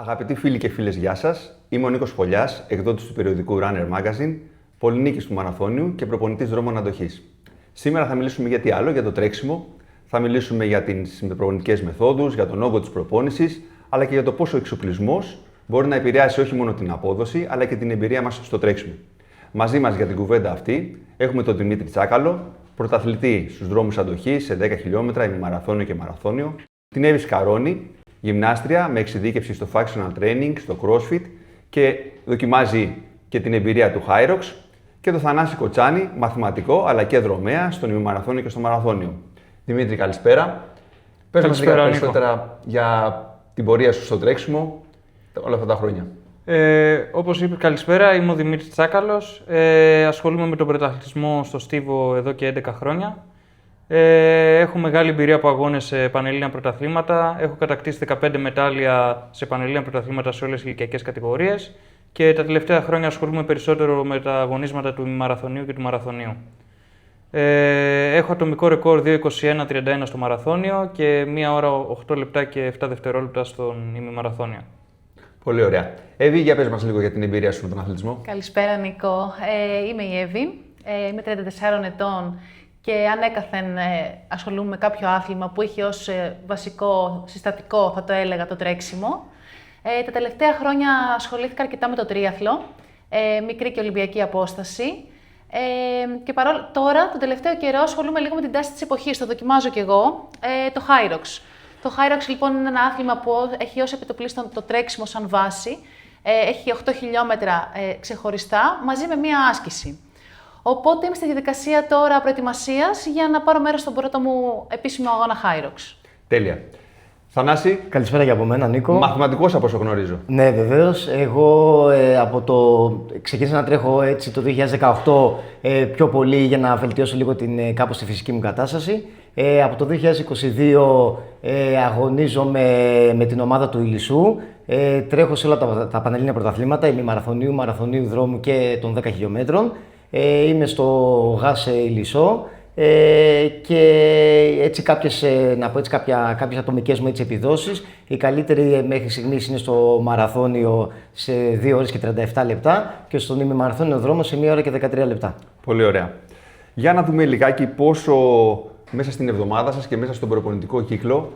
Αγαπητοί φίλοι και φίλες, γεια σας. Είμαι ο Νίκος Φωλιάς, εκδότης του περιοδικού Runner Magazine, πολυνίκης του Μαραθώνιου και προπονητής δρόμων αντοχής. Σήμερα θα μιλήσουμε για τι άλλο, για το τρέξιμο. Θα μιλήσουμε για τις προπονητικές μεθόδους, για τον όγκο της προπόνησης, αλλά και για το πόσο ο εξοπλισμός μπορεί να επηρεάσει όχι μόνο την απόδοση, αλλά και την εμπειρία μας στο τρέξιμο. Μαζί μας για την κουβέντα αυτή έχουμε τον Δημήτρη Τσάκαλο, πρωταθλητή στους δρόμους αντοχής σε 10 χιλιόμετρα, ημιμαραθώνιο και μαραθώνιο, την Εύη Σκαρώνη, γυμνάστρια με εξειδίκευση στο functional training, στο crossfit και δοκιμάζει και την εμπειρία του Hyrox, και τον Θανάση Κοτσάνη, μαθηματικό αλλά και δρομέα στον ημιμαραθώνιο και στο μαραθώνιο. Δημήτρη, καλησπέρα. Πες μας λίγα περισσότερα για την πορεία σου στο τρέξιμο όλα αυτά τα χρόνια. Όπως είπες, καλησπέρα. Είμαι ο Δημήτρης Τσάκαλος. Ασχολούμαι με τον πρωταθλητισμό στο Στίβο εδώ και 11 χρόνια. Έχω μεγάλη εμπειρία από αγώνες σε πανελλήνια πρωταθλήματα. Έχω κατακτήσει 15 μετάλλια σε πανελλήνια πρωταθλήματα σε όλες τις ηλικιακές κατηγορίες. Και τα τελευταία χρόνια ασχολούμαι περισσότερο με τα αγωνίσματα του ημιμαραθωνίου και του μαραθωνίου. Έχω ατομικό ρεκόρ 2:21:31 στο μαραθώνιο και 1 ώρα 8 λεπτά και 7 δευτερόλεπτα στον ημιμαραθώνιο. Πολύ ωραία. Εύη, για πες μας λίγο για την εμπειρία σου με τον αθλητισμό. Καλησπέρα, Νίκο. Είμαι η Εύη. Είμαι 34 ετών και ανέκαθεν ασχολούμαι με κάποιο άθλημα που είχε ως βασικό συστατικό, θα το έλεγα, το τρέξιμο. Τα τελευταία χρόνια ασχολήθηκα αρκετά με το τρίαθλο, μικρή και ολυμπιακή απόσταση. Και τώρα, τον τελευταίο καιρό, ασχολούμαι λίγο με την τάση της εποχής, το δοκιμάζω κι εγώ, το Hyrox. Το Hyrox λοιπόν είναι ένα άθλημα που έχει ως επιτοπλίστων το τρέξιμο σαν βάση. Έχει 8 χιλιόμετρα ξεχωριστά, μαζί με μία άσκηση. Οπότε είμαι στη διαδικασία τώρα προετοιμασίας για να πάρω μέρος στον πρώτο μου επίσημο αγώνα Hyrox. Τέλεια. Θανάση. Καλησπέρα και από μένα, Νίκο. Μαθηματικός από όσο γνωρίζω. Ναι, βεβαίως. Εγώ ξεκίνησα να τρέχω έτσι το 2018 πιο πολύ για να βελτιώσω λίγο κάπως τη φυσική μου κατάσταση. Από το 2022 αγωνίζομαι με την ομάδα του Ηλισσού. Τρέχω σε όλα τα πανελλήνια πρωταθλήματα, ημιμαραθωνίου, μαραθωνίου, δρόμου και των 10 χιλιόμετρων. Είμαι στο ΓΑΣ Ηλισσό. Και έτσι κάποιες ατομικές μου επιδόσεις. Η καλύτερη μέχρι στιγμής είναι στο μαραθώνιο σε 2 ώρες και 37 λεπτά και στον ημιμαραθώνιο δρόμο σε 1 ώρα και 13 λεπτά. Πολύ ωραία. Για να δούμε λιγάκι πόσο μέσα στην εβδομάδα σας και μέσα στον προπονητικό κύκλο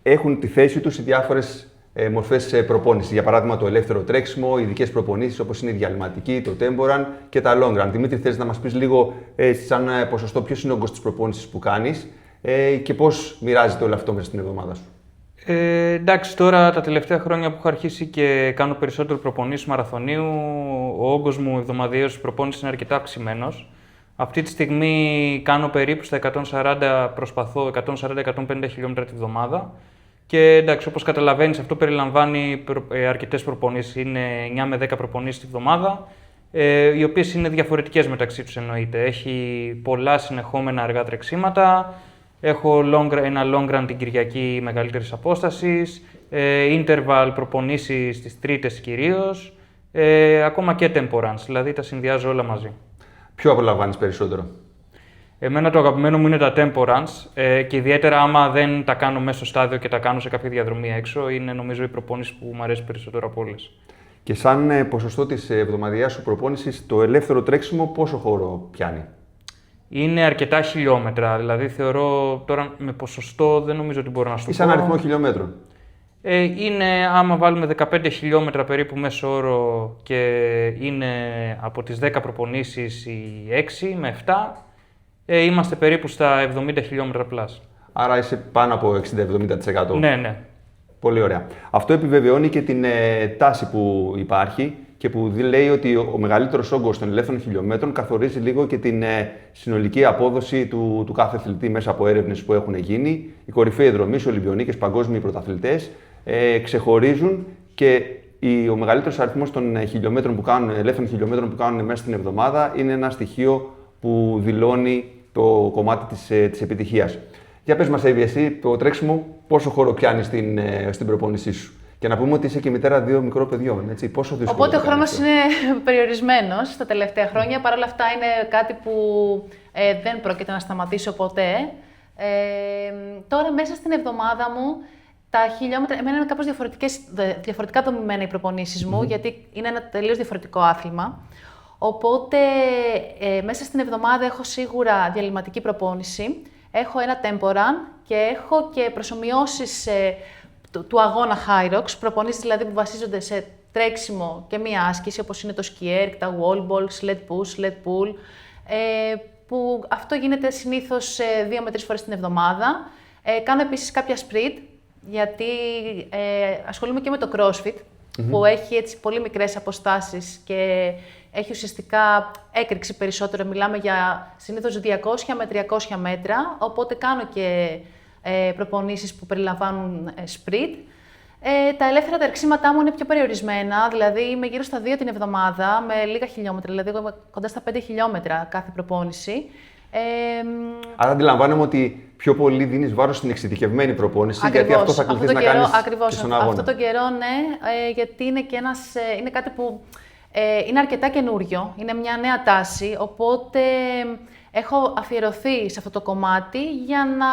έχουν τη θέση τους οι διάφορες μορφές προπόνησης. Για παράδειγμα, το ελεύθερο τρέξιμο, ειδικές προπονήσεις όπως είναι η διαλυματική, το tempo run και τα long run. Δημήτρη, θες να μας πεις λίγο σαν ποσοστό ποιος είναι ο όγκος της προπόνησης που κάνεις και πώς μοιράζεται όλο αυτό μέσα στην εβδομάδα σου. Εντάξει, τώρα τα τελευταία χρόνια που έχω αρχίσει και κάνω περισσότερο προπονήσεις μαραθωνίου, ο όγκος μου εβδομαδιαίως προπόνησης είναι αρκετά αυξημένος. Αυτή τη στιγμή κάνω περίπου στα 140, προσπαθώ 140-150 χιλιόμετρα τη βδομάδα. Και εντάξει, όπως καταλαβαίνεις, αυτό περιλαμβάνει αρκετές προπονήσεις. Είναι 9 με 10 προπονήσεις τη βδομάδα, οι οποίες είναι διαφορετικές μεταξύ τους, εννοείται. Έχει πολλά συνεχόμενα αργά τρεξίματα, έχω ένα long run την Κυριακή μεγαλύτερης απόστασης, interval προπονήσεις στις Τρίτες κυρίως, ακόμα και tempo runs, δηλαδή τα συνδυάζω όλα μαζί. Ποιο απολαμβάνεις περισσότερο? Εμένα το αγαπημένο μου είναι τα tempo runs και ιδιαίτερα άμα δεν τα κάνω μέσα στο στάδιο και τα κάνω σε κάποια διαδρομή έξω, είναι νομίζω η προπόνηση που μου αρέσει περισσότερο από όλες. Και σαν ποσοστό της εβδομαδιαίας σου προπόνησης, το ελεύθερο τρέξιμο πόσο χώρο πιάνει? Είναι αρκετά χιλιόμετρα, δηλαδή θεωρώ τώρα με ποσοστό δεν νομίζω ότι μπορώ να σου πω. Ή σαν αριθμό χιλιόμετρων? Είναι, άμα βάλουμε 15 χιλιόμετρα περίπου μέσο όρο και είναι από τις 10 προπονήσεις οι 6 με 7, είμαστε περίπου στα 70 χιλιόμετρα πλάς. Άρα είσαι πάνω από 60-70%. Ναι, ναι. Πολύ ωραία. Αυτό επιβεβαιώνει και την τάση που υπάρχει και που λέει ότι ο μεγαλύτερος όγκος των ελεύθερων χιλιόμετρων καθορίζει λίγο και την συνολική απόδοση του κάθε αθλητή μέσα από έρευνες που έχουν γίνει. Οι κορυφαίοι δρομείς, οι Ολυμπιονίκες, παγκόσμιοι πρωταθλητές ξεχωρίζουν και ο μεγαλύτερος αριθμός των ελεύθερων χιλιόμετρων που κάνουν μέσα στην εβδομάδα είναι ένα στοιχείο που δηλώνει το κομμάτι της επιτυχίας. Για πες μας, Εύη, εσύ το τρέξιμο πόσο χώρο πιάνει στην προπόνησή σου? Και να πούμε ότι είσαι και μητέρα 2 μικρών παιδιών, έτσι. Πόσο δύσκολο? Οπότε ο χρόνος είναι περιορισμένος τα τελευταία χρόνια. Παρ' όλα αυτά είναι κάτι που δεν πρόκειται να σταματήσω ποτέ. Τώρα μέσα στην εβδομάδα μου Τα χιλιόμετρα, εμένα είναι κάπως διαφορετικά δομημένα οι προπονήσεις μου, γιατί είναι ένα τελείως διαφορετικό άθλημα. Οπότε, μέσα στην εβδομάδα έχω σίγουρα διαλυματική προπόνηση, έχω ένα tempo run και έχω και προσομοιώσεις του αγώνα Hyrox, προπονήσεις δηλαδή που βασίζονται σε τρέξιμο και μία άσκηση, όπως είναι το ski erg, τα wall ball, sled push, sled pull, που αυτό γίνεται συνήθως 2 με 3 φορές την εβδομάδα. Κάνω επίσης κάποια sprint, γιατί ασχολούμαι και με το CrossFit, που έχει έτσι πολύ μικρές αποστάσεις και έχει ουσιαστικά έκρηξη περισσότερο. Μιλάμε για συνήθως 200 με 300 μέτρα, οπότε κάνω και προπονήσεις που περιλαμβάνουν sprint. Τα ελεύθερα τρεξίματά μου είναι πιο περιορισμένα, δηλαδή είμαι γύρω στα 2 την εβδομάδα με λίγα χιλιόμετρα, δηλαδή εγώ είμαι κοντά στα 5 χιλιόμετρα κάθε προπόνηση. Άρα αντιλαμβάνομαι ότι πιο πολύ δίνεις βάρος στην εξειδικευμένη προπόνηση, ακριβώς, γιατί αυτό θα κληθείς να κάνεις ακριβώς, και στον αγώνα. Αυτό τον καιρό, ναι, γιατί είναι και είναι κάτι που είναι αρκετά καινούριο, είναι μια νέα τάση, οπότε έχω αφιερωθεί σε αυτό το κομμάτι για να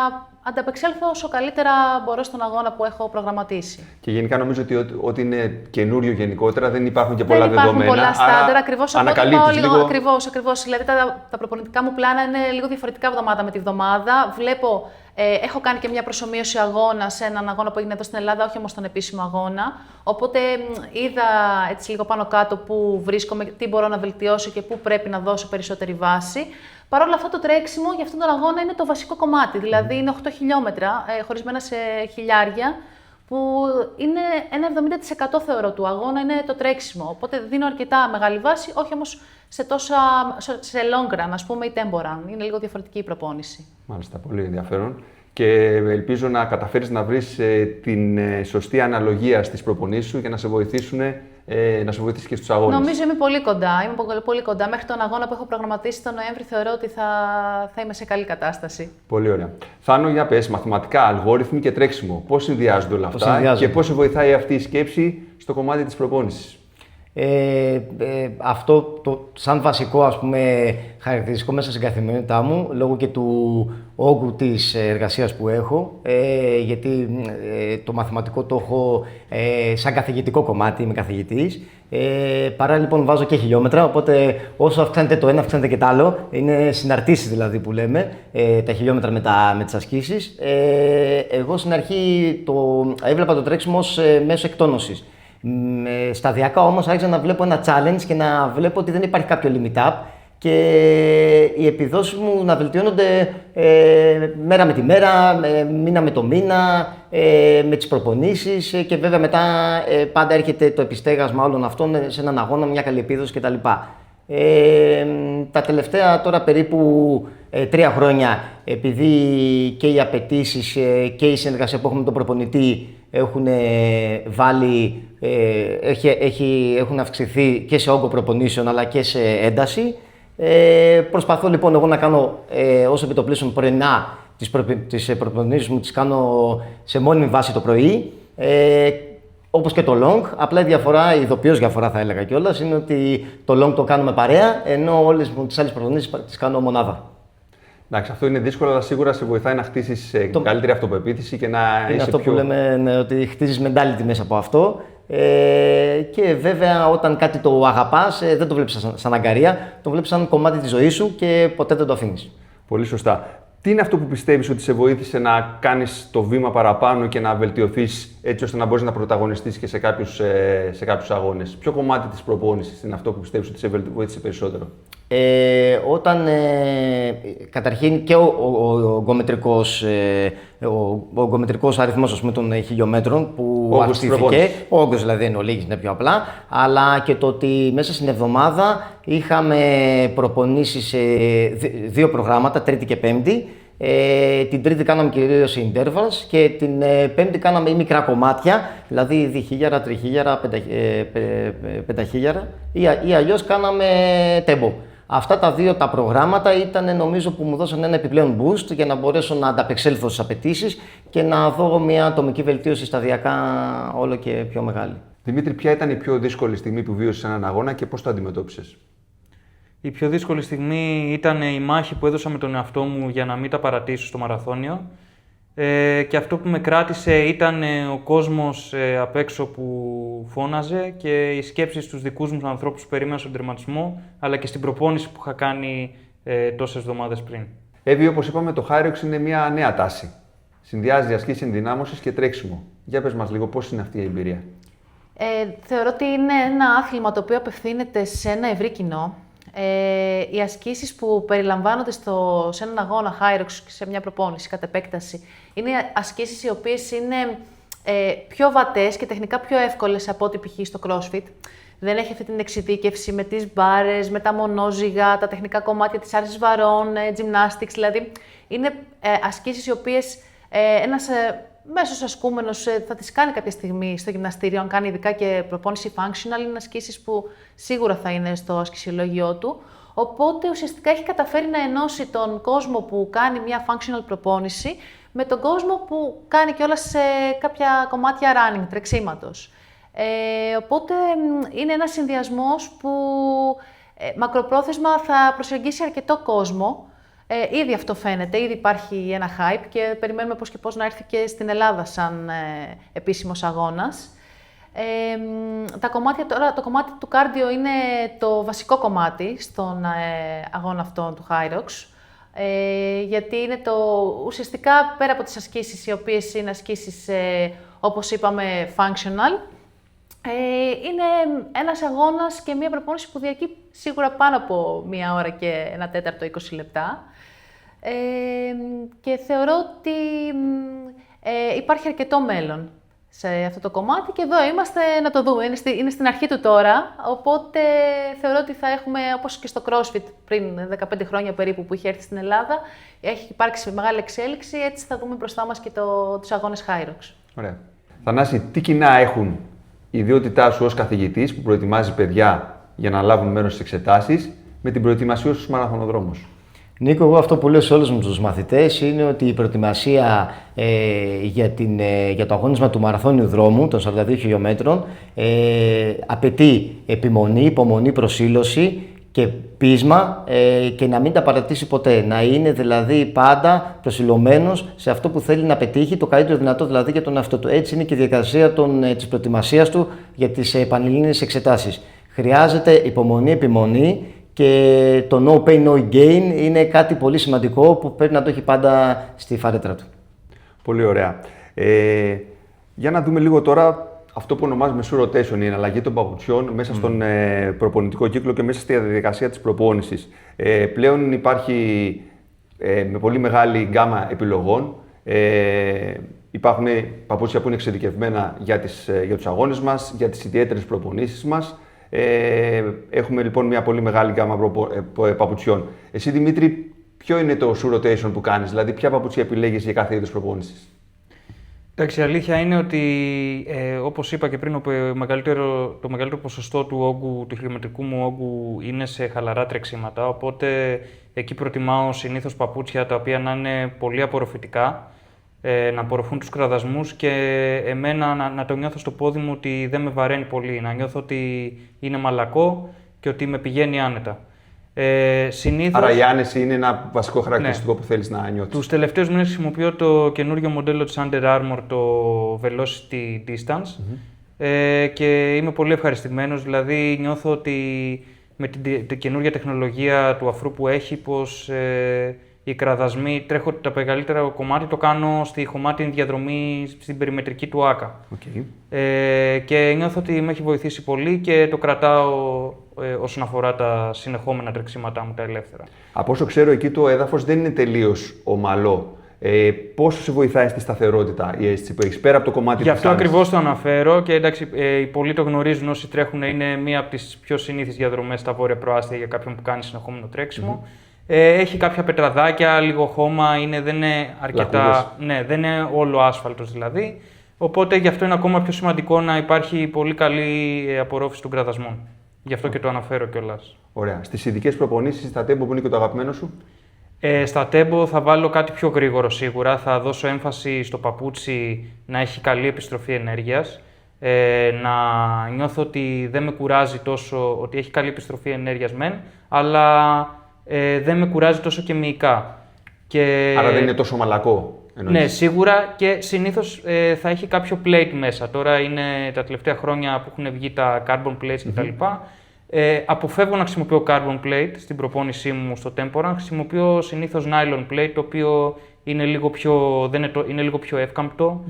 ανταπεξέλθω όσο καλύτερα μπορώ στον αγώνα που έχω προγραμματίσει. Και γενικά νομίζω ότι ό,τι είναι καινούριο γενικότερα δεν υπάρχουν και πολλά δεδομένα. Δεν υπάρχουν πολλά στάνταρ, ακριβώς. Ανακαλύπτεις λίγο. Ακριβώς. Δηλαδή τα προπονητικά μου πλάνα είναι λίγο διαφορετικά εβδομάδα με τη βδομάδα. Βλέπω, έχω κάνει και μια προσομοίωση αγώνα σε έναν αγώνα που έγινε εδώ στην Ελλάδα, όχι όμως στον επίσημο αγώνα. Οπότε είδα έτσι λίγο πάνω κάτω πού βρίσκομαι, τι μπορώ να βελτιώσω και πού πρέπει να δώσω περισσότερη βάση. Παρ' όλα αυτά, το τρέξιμο για αυτόν τον αγώνα είναι το βασικό κομμάτι. Δηλαδή, είναι 8 χιλιόμετρα χωρισμένα σε χιλιάρια, που είναι ένα 70% θεωρώ του αγώνα είναι το τρέξιμο. Οπότε δίνω αρκετά μεγάλη βάση, όχι όμως σε long run, ας πούμε, ή tempo run. Είναι λίγο διαφορετική η προπόνηση. Μάλιστα, πολύ ενδιαφέρον. Και ελπίζω να καταφέρεις να βρεις την σωστή αναλογία στις προπονήσεις σου για να σε βοηθήσουν να σε βοηθήσει και στους αγώνες. Νομίζω είμαι πολύ κοντά. Είμαι πολύ κοντά. Μέχρι τον αγώνα που έχω προγραμματίσει τον Νοέμβρη θεωρώ ότι θα είμαι σε καλή κατάσταση. Πολύ ωραία. Θάνο, για πες, μαθηματικά, αλγόριθμοι και τρέξιμο. Πώς συνδυάζονται όλα αυτά και πώς σε βοηθάει αυτή η σκέψη στο κομμάτι της προπόνησης? Αυτό σαν βασικό, ας πούμε, χαρακτηριστικό μέσα στην καθημερινότητά μου, λόγω και του όγκου της εργασίας που έχω, γιατί το μαθηματικό το έχω σαν καθηγητικό κομμάτι, είμαι καθηγητής. Παρά λοιπόν βάζω και χιλιόμετρα, οπότε όσο αυξάνεται το ένα, αυξάνεται και το άλλο. Είναι συναρτήσεις δηλαδή που λέμε, τα χιλιόμετρα με τις ασκήσεις. Εγώ στην αρχή έβλεπα το τρέξιμο ως μέσο εκτόνωσης. Σταδιακά όμως άρχισα να βλέπω ένα challenge και να βλέπω ότι δεν υπάρχει κάποιο limit up και οι επιδόσεις μου να βελτιώνονται μέρα με τη μέρα, μήνα με το μήνα, με τις προπονήσεις και βέβαια μετά πάντα έρχεται το επιστέγασμα όλων αυτών σε έναν αγώνα, μια καλή επίδοση κτλ. Τα τελευταία τώρα περίπου 3 χρόνια, επειδή και οι απαιτήσεις και η συνεργασία που έχουμε με τον προπονητή έχουν έχουν αυξηθεί και σε όγκο προπονήσεων αλλά και σε ένταση. Προσπαθώ λοιπόν εγώ να κάνω όσο επιτοπλίστων πρωινά τις προπονήσεις μου, τις κάνω σε μόνιμη βάση το πρωί. Όπως και το long, απλά η ειδοποιώς διαφορά θα έλεγα κιόλας, είναι ότι το long το κάνουμε παρέα, ενώ όλες τις άλλες προπονήσεις τις κάνω μονάδα. Εντάξει, αυτό είναι δύσκολο, αλλά σίγουρα σε βοηθάει να χτίσεις καλύτερη αυτοπεποίθηση και να είναι αυτό που λέμε, ότι χτίζεις mentality μέσα από αυτό. Και βέβαια όταν κάτι το αγαπάς, δεν το βλέπεις σαν αγκαρία, το βλέπεις σαν κομμάτι της ζωής σου και ποτέ δεν το αφήνεις. Πολύ σωστά. Τι είναι αυτό που πιστεύεις ότι σε βοήθησε να κάνεις το βήμα παραπάνω και να βελτιωθείς έτσι ώστε να μπορείς να πρωταγωνιστείς και σε κάποιους αγώνες? Ποιο κομμάτι της προπόνησης είναι αυτό που πιστεύεις ότι σε βοήθησε περισσότερο? Όταν καταρχήν και ο ογκομετρικός αριθμός, ας πούμε, των χιλιόμετρων που αυξήθηκε, ο όγκος δηλαδή εν ολίγης είναι πιο απλά, αλλά και το ότι μέσα στην εβδομάδα είχαμε προπονήσει σε 2 προγράμματα, Τρίτη και Πέμπτη. Την Τρίτη κάναμε κυρίως intervals και την Πέμπτη κάναμε μικρά κομμάτια, δηλαδή 2.000, 3.000, 5.000 ή αλλιώς κάναμε tempo. Αυτά τα 2 τα προγράμματα ήταν, νομίζω, που μου δώσαν ένα επιπλέον boost για να μπορέσω να ανταπεξέλθω στις απαιτήσεις και να δω μια ατομική βελτίωση σταδιακά όλο και πιο μεγάλη. Δημήτρη, ποια ήταν η πιο δύσκολη στιγμή που βίωσες έναν αγώνα και πώς το αντιμετώπισες? Η πιο δύσκολη στιγμή ήταν η μάχη που έδωσα με τον εαυτό μου για να μην τα παρατήσω στο μαραθώνιο. Και αυτό που με κράτησε ήταν ο κόσμος απ' έξω που φώναζε και οι σκέψεις στους δικούς μου ανθρώπους που περίμεναν στον τερματισμό, αλλά και στην προπόνηση που είχα κάνει τόσες εβδομάδες πριν. Εύη, όπως είπαμε, το Hyrox είναι μια νέα τάση. Συνδυάζει ασκήσεις ενδυνάμωσης και τρέξιμο. Για πες μας λίγο πώς είναι αυτή η εμπειρία. Θεωρώ ότι είναι ένα άθλημα το οποίο απευθύνεται σε ένα ευρύ κοινό. Οι ασκήσεις που περιλαμβάνονται σε έναν αγώνα Hyrox και σε μια προπόνηση κατ' επέκταση είναι ασκήσεις οι οποίες είναι πιο βατές και τεχνικά πιο εύκολες από ό,τι π.χ. στο CrossFit. Δεν έχει αυτή την εξειδίκευση με τις μπάρες, με τα μονόζυγα, τα τεχνικά κομμάτια της άρσης βαρών, gymnastics, δηλαδή είναι ασκήσεις οι οποίες ένας μέσος ασκούμενος θα τις κάνει κάποια στιγμή στο γυμναστήριο, αν κάνει ειδικά και προπόνηση functional, είναι ασκήσεις που σίγουρα θα είναι στο ασκησιολόγιό του. Οπότε ουσιαστικά έχει καταφέρει να ενώσει τον κόσμο που κάνει μια functional προπόνηση με τον κόσμο που κάνει κιόλας σε κάποια κομμάτια running, τρεξίματος. Οπότε είναι ένας συνδυασμός που μακροπρόθεσμα θα προσεγγίσει αρκετό κόσμο. Ήδη αυτό φαίνεται, ήδη υπάρχει ένα hype και περιμένουμε πώς και πώς να έρθει και στην Ελλάδα σαν επίσημος αγώνας. Το κομμάτι του κάρντιο είναι το βασικό κομμάτι στον αγώνα αυτόν του Hyrox. Γιατί είναι ουσιαστικά πέρα από τις ασκήσεις, οι οποίες είναι ασκήσεις, όπως είπαμε, functional, είναι ένας αγώνας και μία προπόνηση που διαρκεί σίγουρα πάνω από 1 ώρα και 1/4, 20 λεπτά. Και θεωρώ ότι υπάρχει αρκετό μέλλον σε αυτό το κομμάτι και εδώ είμαστε να το δούμε. Είναι στην αρχή του τώρα, οπότε θεωρώ ότι θα έχουμε, όπως και στο CrossFit πριν 15 χρόνια περίπου που είχε έρθει στην Ελλάδα, έχει υπάρξει μεγάλη εξέλιξη, έτσι θα δούμε μπροστά μας και τους αγώνες Hyrox. Ωραία. Θανάση, τι κοινά έχουν η ιδιότητά σου ως καθηγητής που προετοιμάζει παιδιά για να λάβουν μέρος στις εξετάσεις με την προετοιμασία στους μαραθωνοδρόμους? Νίκο, εγώ αυτό που λέω σε όλους μου τους μαθητές είναι ότι η προετοιμασία για το αγώνισμα του μαραθώνιου δρόμου των 42 χιλιόμετρων απαιτεί επιμονή, υπομονή, προσήλωση και πείσμα και να μην τα παρατήσει ποτέ. Να είναι δηλαδή πάντα προσιλωμένος σε αυτό που θέλει να πετύχει, το καλύτερο δυνατό δηλαδή για τον εαυτό του. Έτσι είναι και η διαδικασία της προετοιμασίας του για τις πανελλήνιες εξετάσεις. Χρειάζεται υπομονή, επιμονή και το no pain, no gain είναι κάτι πολύ σημαντικό που πρέπει να το έχει πάντα στη φαρέτρα του. Πολύ ωραία. Για να δούμε λίγο τώρα αυτό που ονομάζουμε shoe rotation, η εναλλαγή των παπουτσιών μέσα στον προπονητικό κύκλο και μέσα στη διαδικασία της προπόνησης. Πλέον υπάρχει με πολύ μεγάλη γκάμα επιλογών. Υπάρχουν παπούτσια που είναι εξειδικευμένα για τους αγώνες μας, για τις ιδιαίτερες προπονήσεις μας. Έχουμε λοιπόν μια πολύ μεγάλη γκάμα παπουτσιών. Εσύ, Δημήτρη, ποιο είναι το shoe rotation που κάνεις, δηλαδή ποια παπούτσια επιλέγεις για κάθε είδος προπόνησης? Εντάξει, η αλήθεια είναι ότι, όπως είπα και πριν, το μεγαλύτερο ποσοστό του όγκου, του χιλιομετρικού μου όγκου είναι σε χαλαρά τρεξίματα, οπότε εκεί προτιμάω συνήθως παπούτσια τα οποία να είναι πολύ απορροφητικά, να απορροφούν τους κραδασμούς και εμένα να το νιώθω στο πόδι μου ότι δεν με βαραίνει πολύ, να νιώθω ότι είναι μαλακό και ότι με πηγαίνει άνετα. Συνήθως... Άρα η άνεση είναι ένα βασικό χαρακτηριστικό που θέλεις να νιώθεις. Τους τελευταίους μήνες χρησιμοποιώ το καινούριο μοντέλο της Under Armour, το Velocity Distance, και είμαι πολύ ευχαριστημένος, δηλαδή νιώθω ότι με την καινούργια τεχνολογία του αφρού που έχει, πως οι κραδασμοί, τρέχω το μεγαλύτερο κομμάτι, το κάνω στη χωμάτινη διαδρομή στην περιμετρική του άκα. Okay. Και νιώθω ότι με έχει βοηθήσει πολύ και το κρατάω όσον αφορά τα συνεχόμενα τρεξίματά μου, τα ελεύθερα. Από όσο ξέρω, εκεί το έδαφος δεν είναι τελείως ομαλό. Πόσο σε βοηθάει στη σταθερότητα η αίσθηση που έχεις πέρα από το κομμάτι της άνεσης? Γι' αυτό ακριβώς το αναφέρω και εντάξει, οι πολλοί το γνωρίζουν, όσοι τρέχουν, είναι μία από τις πιο συνήθεις διαδρομές στα βόρεια προάστια για κάποιον που κάνει συνεχόμενο τρέξιμο. Έχει κάποια πετραδάκια, λίγο χώμα, δεν είναι αρκετά. Ναι, δεν είναι όλο άσφαλτος δηλαδή. Οπότε γι' αυτό είναι ακόμα πιο σημαντικό να υπάρχει πολύ καλή απορρόφηση των κραδασμών. Γι' αυτό και το αναφέρω κιόλας. Ωραία. Στις ειδικές προπονήσεις, στα τέμπο που είναι και το αγαπημένο σου? Στα τέμπο θα βάλω κάτι πιο γρήγορο σίγουρα. Θα δώσω έμφαση στο παπούτσι να έχει καλή επιστροφή ενέργειας. Να νιώθω ότι δεν με κουράζει τόσο, ότι έχει καλή επιστροφή ενέργειας μεν, αλλά δεν με κουράζει τόσο και μυϊκά. Άρα δεν είναι τόσο μαλακό. εννοείς? Ναι, σίγουρα και συνήθως θα έχει κάποιο plate μέσα. Τώρα είναι τα τελευταία χρόνια που έχουν βγει τα carbon plates κτλ. Αποφεύγω να χρησιμοποιώ carbon plate στην προπόνησή μου στο temporal. Χρησιμοποιώ συνήθως nylon plate, το οποίο είναι λίγο πιο εύκαμπτο.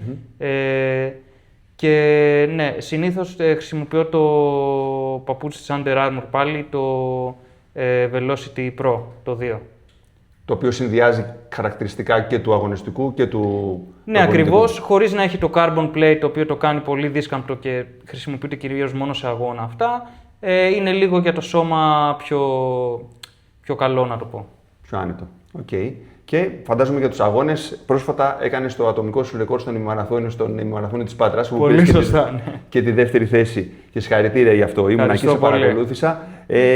Και ναι, συνήθως χρησιμοποιώ το παπούτσι της Under Armour πάλι, το Velocity Pro, το 2. Το οποίο συνδυάζει χαρακτηριστικά και του αγωνιστικού και του. Ναι, ακριβώς, χωρίς να έχει το carbon plate, το οποίο το κάνει πολύ δίσκαμπτο και χρησιμοποιείται κυρίως μόνο σε αγώνα αυτά. Είναι λίγο για το σώμα πιο καλό, να το πω. Πιο άνετο. Okay. Και φαντάζομαι για τους αγώνες, πρόσφατα έκανες το ατομικό σου ρεκόρ στον ημιμαραθώνιο της Πάτρας. Πολύ σωστά, ναι. Και τη δεύτερη θέση. Και συγχαρητήρια γι' αυτό. Ήμουν εκεί, σε παρακολούθησα.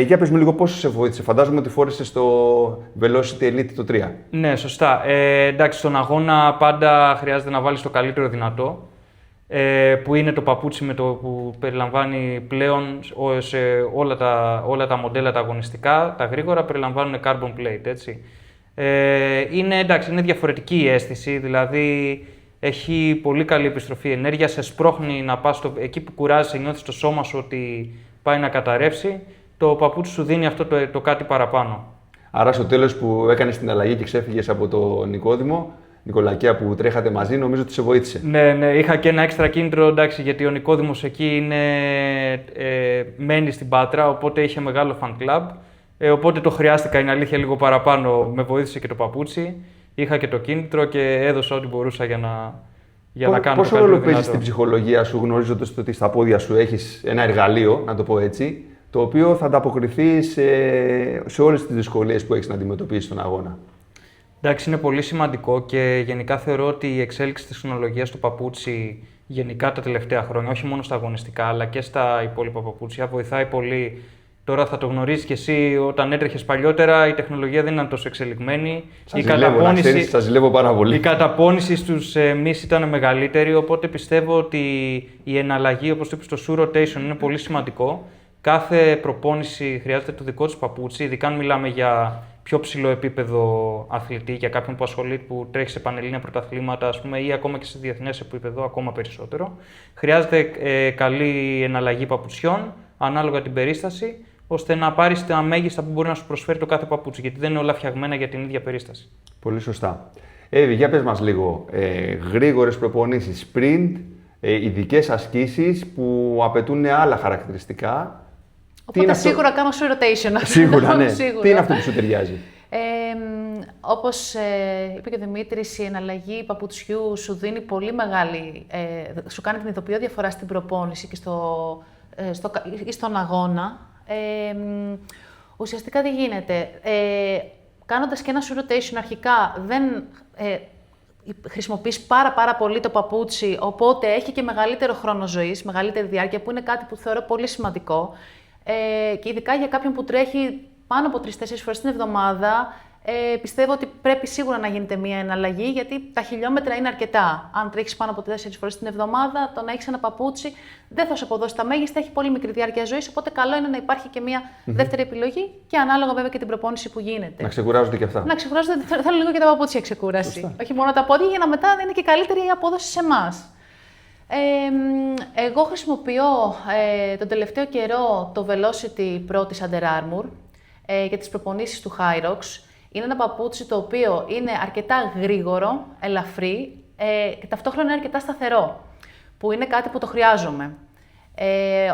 Για πες μου λίγο πόσο σε βοήθησε. Φαντάζομαι ότι φόρεσες το Velocity Elite το 3. Ναι, σωστά. Εντάξει, στον αγώνα πάντα χρειάζεται να βάλεις το καλύτερο δυνατό. Που είναι το παπούτσι που περιλαμβάνει πλέον σε όλα τα μοντέλα τα αγωνιστικά, τα γρήγορα, περιλαμβάνουν carbon plate, έτσι. Είναι διαφορετική η αίσθηση, δηλαδή έχει πολύ καλή επιστροφή ενέργειας, σε σπρώχνει να πας εκεί που κουράζεσαι, νιώθεις το σώμα σου ότι πάει να καταρρεύσει, το παπούτσι σου δίνει αυτό το κάτι παραπάνω. Άρα στο τέλος που έκανες την αλλαγή και ξέφυγες από το Νικολακέα που τρέχατε μαζί, νομίζω ότι σε βοήθησε. Ναι, είχα και ένα έξτρα κίνητρο, εντάξει, γιατί ο Νικόδημος εκεί μένει στην Πάτρα, οπότε είχε μεγάλο fan club. Οπότε το χρειάστηκα, είναι αλήθεια, λίγο παραπάνω. Με βοήθησε και το παπούτσι. Είχα και το κίνητρο και έδωσα ό,τι μπορούσα για να κάνω. Πόσο ρόλο παίζει στην ψυχολογία σου, γνωρίζοντας ότι στα πόδια σου έχεις ένα εργαλείο, να το πω έτσι, το οποίο θα ανταποκριθεί σε όλες τις δυσκολίες που έχεις να αντιμετωπίσεις στον αγώνα? Εντάξει, είναι πολύ σημαντικό και γενικά θεωρώ ότι η εξέλιξη της τεχνολογίας στο παπούτσι, γενικά τα τελευταία χρόνια, όχι μόνο στα αγωνιστικά αλλά και στα υπόλοιπα παπούτσια, βοηθάει πολύ. Τώρα θα το γνωρίζεις και εσύ, όταν έτρεχες παλιότερα η τεχνολογία δεν ήταν τόσο εξελιγμένη. Σας ζηλεύω πάρα πολύ. Η καταπώνηση στους μυς ήταν μεγαλύτερη, οπότε πιστεύω ότι η εναλλαγή, όπως το είπες, το shoe rotation είναι πολύ σημαντικό. Κάθε προπόνηση χρειάζεται το δικό της παπούτσι, ειδικά αν μιλάμε για πιο ψηλό επίπεδο αθλητή, για κάποιον που τρέχει σε πανελλήνια πρωταθλήματα, ας πούμε, ή ακόμα και σε διεθνές επίπεδο, ακόμα περισσότερο. Χρειάζεται καλή εναλλαγή παπουτσιών, ανάλογα την περίσταση, ώστε να πάρεις τα μέγιστα που μπορεί να σου προσφέρει το κάθε παπούτσι, γιατί δεν είναι όλα φτιαγμένα για την ίδια περίσταση. Πολύ σωστά. Εύη, για πες μας λίγο, γρήγορες προπονήσεις, sprint, ειδικές ασκήσεις που απαιτούν άλλα χαρακτηριστικά. Οπότε σίγουρα κάνω shoe rotation. Σίγουρα, ναι. Τι είναι αυτό που σου ταιριάζει? Όπως είπε και ο Δημήτρης, η εναλλαγή παπουτσιού σου δίνει πολύ μεγάλη, σου κάνει την ειδοποιώ διαφορά στην προπόνηση και στον αγώνα. Ουσιαστικά τι γίνεται, κάνοντας και ένα shoe rotation αρχικά δεν χρησιμοποιείς πάρα πολύ το παπούτσι, οπότε έχει και μεγαλύτερο χρόνο ζωής, μεγαλύτερη διάρκεια, που είναι κάτι που θεωρώ πολύ σημαντικό. Και ειδικά για κάποιον που τρέχει πάνω από 3-4 φορές την εβδομάδα, πιστεύω ότι πρέπει σίγουρα να γίνεται μια εναλλαγή, γιατί τα χιλιόμετρα είναι αρκετά. Αν τρέχεις πάνω από 4 φορές την εβδομάδα, το να έχεις ένα παπούτσι δεν θα σου αποδώσει τα μέγιστα, έχει πολύ μικρή διάρκεια ζωής, οπότε καλό είναι να υπάρχει και μια δεύτερη επιλογή και ανάλογα βέβαια και την προπόνηση που γίνεται. Να ξεκουράζονται και αυτά. Να ξεκουράζονται, θέλω λίγο και τα παπούτσια ξεκούραση. Σωστά. Όχι μόνο τα πόδια, για να μετά είναι και καλύτερη η απόδοση σε εμάς. Εγώ χρησιμοποιώ τον τελευταίο καιρό το Velocity Pro της Under Armour για τις προπονήσεις του Hyrox. Είναι ένα παπούτσι το οποίο είναι αρκετά γρήγορο, ελαφρύ και ταυτόχρονα είναι αρκετά σταθερό, που είναι κάτι που το χρειάζομαι.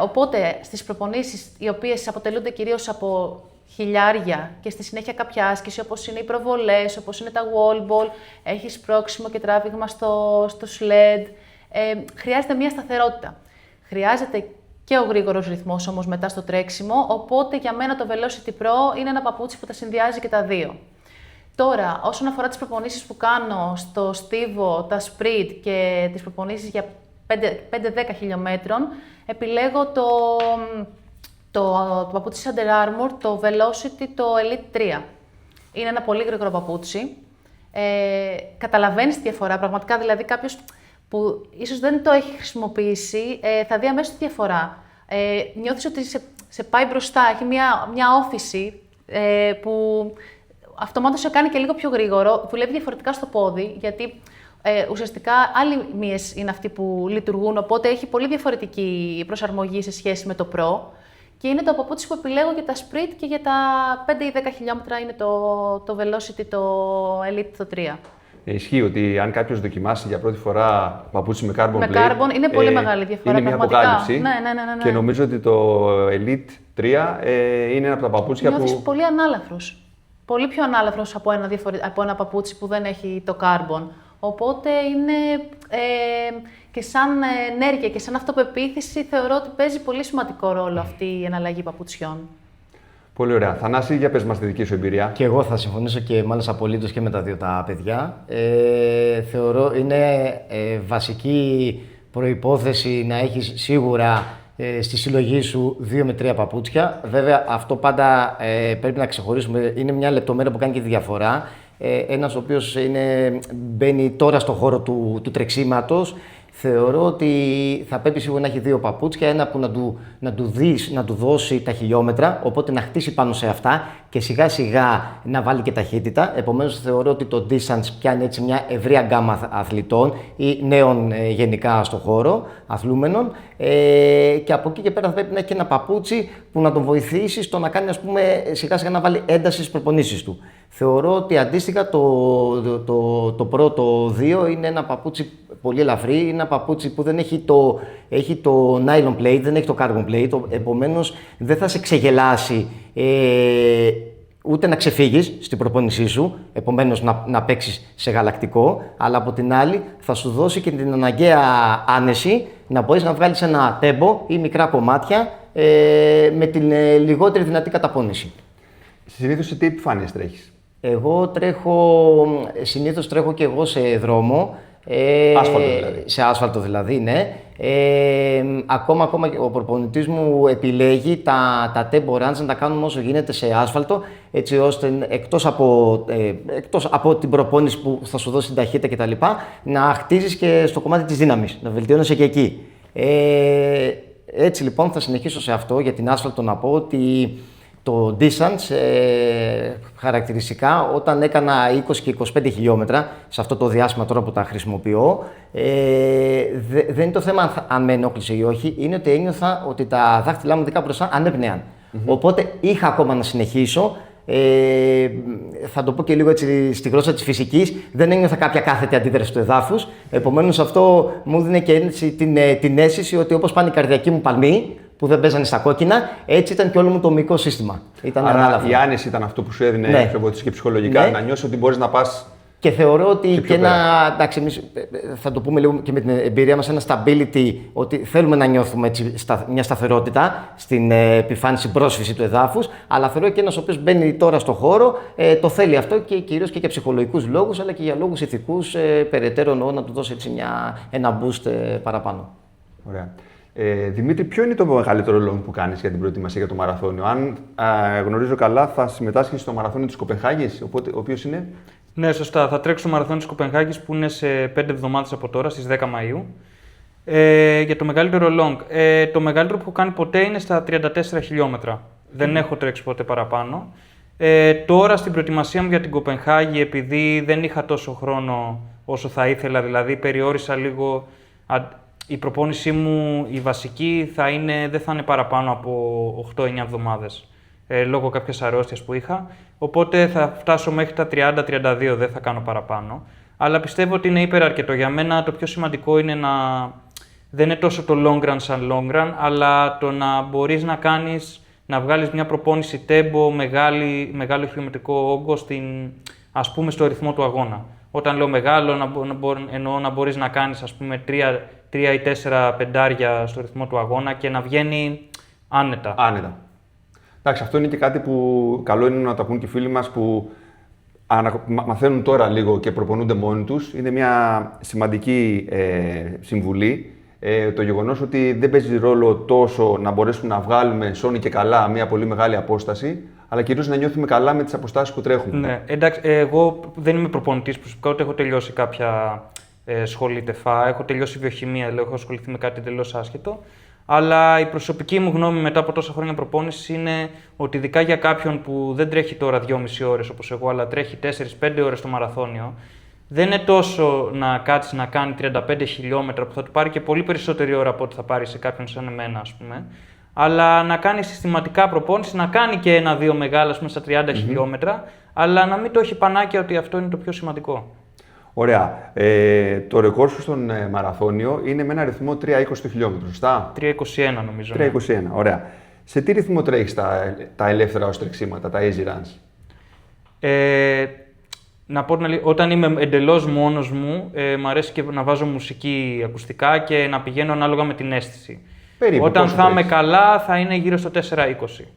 Οπότε στις προπονήσεις, οι οποίες αποτελούνται κυρίως από χιλιάρια και στη συνέχεια κάποια άσκηση, όπως είναι οι προβολές, όπως είναι τα wall ball, έχει σπρώξιμο και τράβηγμα στο sled, χρειάζεται μια σταθερότητα. Χρειάζεται και ο γρήγορος ρυθμός όμως μετά στο τρέξιμο, οπότε για μένα το Velocity Pro είναι ένα παπούτσι που τα συνδυάζει και τα δύο. Τώρα, όσον αφορά τις προπονήσεις που κάνω στο στίβο, τα sprint και τις προπονήσεις για 5-10 χιλιόμετρων, επιλέγω το παπούτσι της Under Armour, το Velocity, το Elite 3. Είναι ένα πολύ γρήγορο παπούτσι. Καταλαβαίνεις τη διαφορά, πραγματικά, δηλαδή κάποιος που ίσως δεν το έχει χρησιμοποιήσει, θα δει αμέσως τη διαφορά. Νιώθεις ότι σε πάει μπροστά, έχει μια όθηση που αυτομάτως σε κάνει και λίγο πιο γρήγορο, δουλεύει διαφορετικά στο πόδι, γιατί ουσιαστικά άλλοι μύες είναι αυτοί που λειτουργούν, οπότε έχει πολύ διαφορετική προσαρμογή σε σχέση με το Pro. Και είναι το παπούτσι που επιλέγω για τα sprint και για τα 5 ή 10 χιλιόμετρα είναι το Velocity, το Elite, το 3. Ισχύει ότι αν κάποιος δοκιμάσει για πρώτη φορά παπούτσι με carbon plate. Με carbon είναι πολύ μεγάλη διαφορά. Είναι μια αποκάλυψη. Ναι. Και νομίζω ότι το Elite 3 είναι ένα από τα παπούτσια που. Νιώθεις πολύ ανάλαφρος. Πολύ πιο ανάλαφρος από ένα παπούτσι που δεν έχει το carbon. Οπότε είναι και σαν ενέργεια και σαν αυτοπεποίθηση θεωρώ ότι παίζει πολύ σημαντικό ρόλο αυτή η εναλλαγή παπουτσιών. Πολύ ωραία. Θανάση, για πες μας τη δική σου εμπειρία. Και εγώ θα συμφωνήσω και μάλιστα απολύτως και με τα δύο τα παιδιά. Θεωρώ είναι βασική προϋπόθεση να έχεις σίγουρα στη συλλογή σου 2 με 3 παπούτσια. Βέβαια, αυτό πάντα πρέπει να ξεχωρίσουμε. Είναι μια λεπτομέρεια που κάνει και τη διαφορά. Ένας ο οποίος μπαίνει τώρα στο χώρο του τρεξίματος, θεωρώ ότι θα πρέπει σίγουρα να έχει 2 παπούτσια, ένα που να του δώσει τα χιλιόμετρα, οπότε να χτίσει πάνω σε αυτά και σιγά σιγά να βάλει και ταχύτητα. Επομένως θεωρώ ότι το Distance πιάνει έτσι μια ευρεία γκάμα αθλητών ή νέων γενικά στο χώρο, αθλούμενων, και από εκεί και πέρα θα πρέπει να έχει και ένα παπούτσι που να τον βοηθήσει στο να κάνει, ας πούμε, σιγά σιγά να βάλει ένταση στις προπονήσεις του. Θεωρώ ότι αντίστοιχα το πρώτο 2 είναι ένα παπούτσι πολύ ελαφρύ, είναι ένα παπούτσι που δεν έχει το nylon plate, δεν έχει το carbon plate, επομένως δεν θα σε ξεγελάσει ούτε να ξεφύγεις στην προπόνησή σου, επομένως να παίξεις σε γαλακτικό, αλλά από την άλλη θα σου δώσει και την αναγκαία άνεση να μπορείς να βγάλεις ένα τέμπο ή μικρά κομμάτια με την λιγότερη δυνατή καταπώνηση. Συνήθως σε τι επιφάνειες τρέχεις? Εγώ συνήθως τρέχω και εγώ σε δρόμο. Άσφαλτο δηλαδή. Σε άσφαλτο δηλαδή, ναι. Ακόμα ο προπονητής μου επιλέγει τα tempo runs να τα κάνουμε όσο γίνεται σε άσφαλτο, έτσι ώστε εκτός από την προπόνηση που θα σου δώσει την ταχύτητα κτλ. Να χτίζεις και στο κομμάτι της δύναμης, να βελτιώνεσαι και εκεί. Έτσι λοιπόν θα συνεχίσω σε αυτό, για την άσφαλτο να πω ότι το distance χαρακτηριστικά όταν έκανα 20 και 25 χιλιόμετρα σε αυτό το διάστημα τώρα που τα χρησιμοποιώ, δεν είναι το θέμα αν με ενόχλησε ή όχι, είναι ότι ένιωθα ότι τα δάχτυλά μου δικά μπροστά ανέπνεαν. Οπότε είχα ακόμα να συνεχίσω. Θα το πω και λίγο έτσι στη γλώσσα της φυσικής, δεν ένιωθα κάποια κάθετη αντίδραση του εδάφους. Επομένως αυτό μου δίνει και έτσι την αίσθηση ότι όπως πάνε οι καρδιακοί μου παλμοί, που δεν παίζανε στα κόκκινα, έτσι ήταν και όλο μου το μυϊκό σύστημα. Άρα η άνεση ήταν αυτό που σου έδινε, ναι, και ψυχολογικά, ναι, να νιώσεις ότι μπορείς να πας. Και θεωρώ ότι και εντάξει, εμείς θα το πούμε λίγο και με την εμπειρία μας, ένα stability, ότι θέλουμε να νιώθουμε έτσι, μια σταθερότητα στην επιφάνιση πρόσφυση του εδάφους, αλλά θεωρώ και ένας ο οποίος μπαίνει τώρα στο χώρο, το θέλει αυτό και κυρίως και για ψυχολογικούς λόγους, αλλά και για λόγους ηθικούς, περαιτέρω εννοώ να του δώσει έτσι ένα boost παραπάνω. Ωραία. Δημήτρη, ποιο είναι το μεγαλύτερο λόγο που κάνεις για την προετοιμασία για το μαραθώνιο? Αν γνωρίζω καλά, θα συμμετάσχεις στο μαραθώνιο της Κοπενχάγης, ο οποίος είναι. Ναι, σωστά. Θα τρέξω το μαραθώνιο της Κοπενχάγης που είναι σε 5 εβδομάδες από τώρα, στις 10 Μαΐου. Για το μεγαλύτερο long. Το μεγαλύτερο που έχω κάνει ποτέ είναι στα 34 χιλιόμετρα. Δεν έχω τρέξει ποτέ παραπάνω. Τώρα στην προετοιμασία μου για την Κοπενχάγη, επειδή δεν είχα τόσο χρόνο όσο θα ήθελα, δηλαδή περιόρισα λίγο. Η προπόνησή μου, η βασική, δεν θα είναι παραπάνω από 8-9 εβδομάδες, λόγω κάποιας αρρώστιας που είχα. Οπότε θα φτάσω μέχρι τα 30-32, δεν θα κάνω παραπάνω. Αλλά πιστεύω ότι είναι υπεραρκετό. Για μένα το πιο σημαντικό είναι δεν είναι τόσο το long run σαν long run, αλλά το να μπορείς να βγάλεις μια προπόνηση tempo, μεγάλο χιλιομετρικό όγκο ας πούμε, στο ρυθμό του αγώνα. Όταν λέω μεγάλο, εννοώ να μπορείς να κάνεις, ας πούμε, 3 ή 4 πεντάρια στο ρυθμό του αγώνα και να βγαίνει άνετα. Εντάξει, αυτό είναι και κάτι που καλό είναι να τα πούν και οι φίλοι μας που μαθαίνουν τώρα λίγο και προπονούνται μόνοι τους. Είναι μια σημαντική συμβουλή. Το γεγονός ότι δεν παίζει ρόλο τόσο να μπορέσουμε να βγάλουμε σώνη και καλά μια πολύ μεγάλη απόσταση, αλλά κυρίως να νιώθουμε καλά με τις αποστάσεις που τρέχουμε. Ναι, εντάξει, εγώ δεν είμαι προπονητής προσωπικά, ούτε έχω τελειώσει κάποια σχολή ΤΕΦΑ, έχω τελειώσει βιοχημία, δηλαδή έχω ασχοληθεί με κάτι τελείως άσχετο. Αλλά η προσωπική μου γνώμη μετά από τόσα χρόνια προπόνηση είναι ότι ειδικά για κάποιον που δεν τρέχει τώρα 2,5 ώρες όπως εγώ, αλλά τρέχει 4-5 ώρες το μαραθώνιο, Δεν είναι τόσο να κάτσει να κάνει 35 χιλιόμετρα που θα του πάρει και πολύ περισσότερη ώρα από ό,τι θα πάρει σε κάποιον σαν εμένα, ας πούμε. Αλλά να κάνει συστηματικά προπόνηση, να κάνει και 1-2 μεγάλα, ας πούμε, στα 30 χιλιόμετρα, αλλά να μην το έχει πανάκια ότι αυτό είναι το πιο σημαντικό. Ωραία. Το ρεκόρ σου στον μαραθώνιο είναι με ένα ρυθμό 3:20 το χιλιόμετρο, σωστά? 3:21 νομίζω. 3:21, ωραία. Σε τι ρυθμό τρέχεις τα ελεύθερα ως τρεξίματα, τα easy runs? Να πω την αλήθεια, όταν είμαι εντελώς μόνος μου, μ' αρέσει και να βάζω μουσική ακουστικά και να πηγαίνω ανάλογα με την αίσθηση. Περίπου, όταν πόσο θα είμαι τρέχεις? καλά, θα είναι γύρω στο 4:20.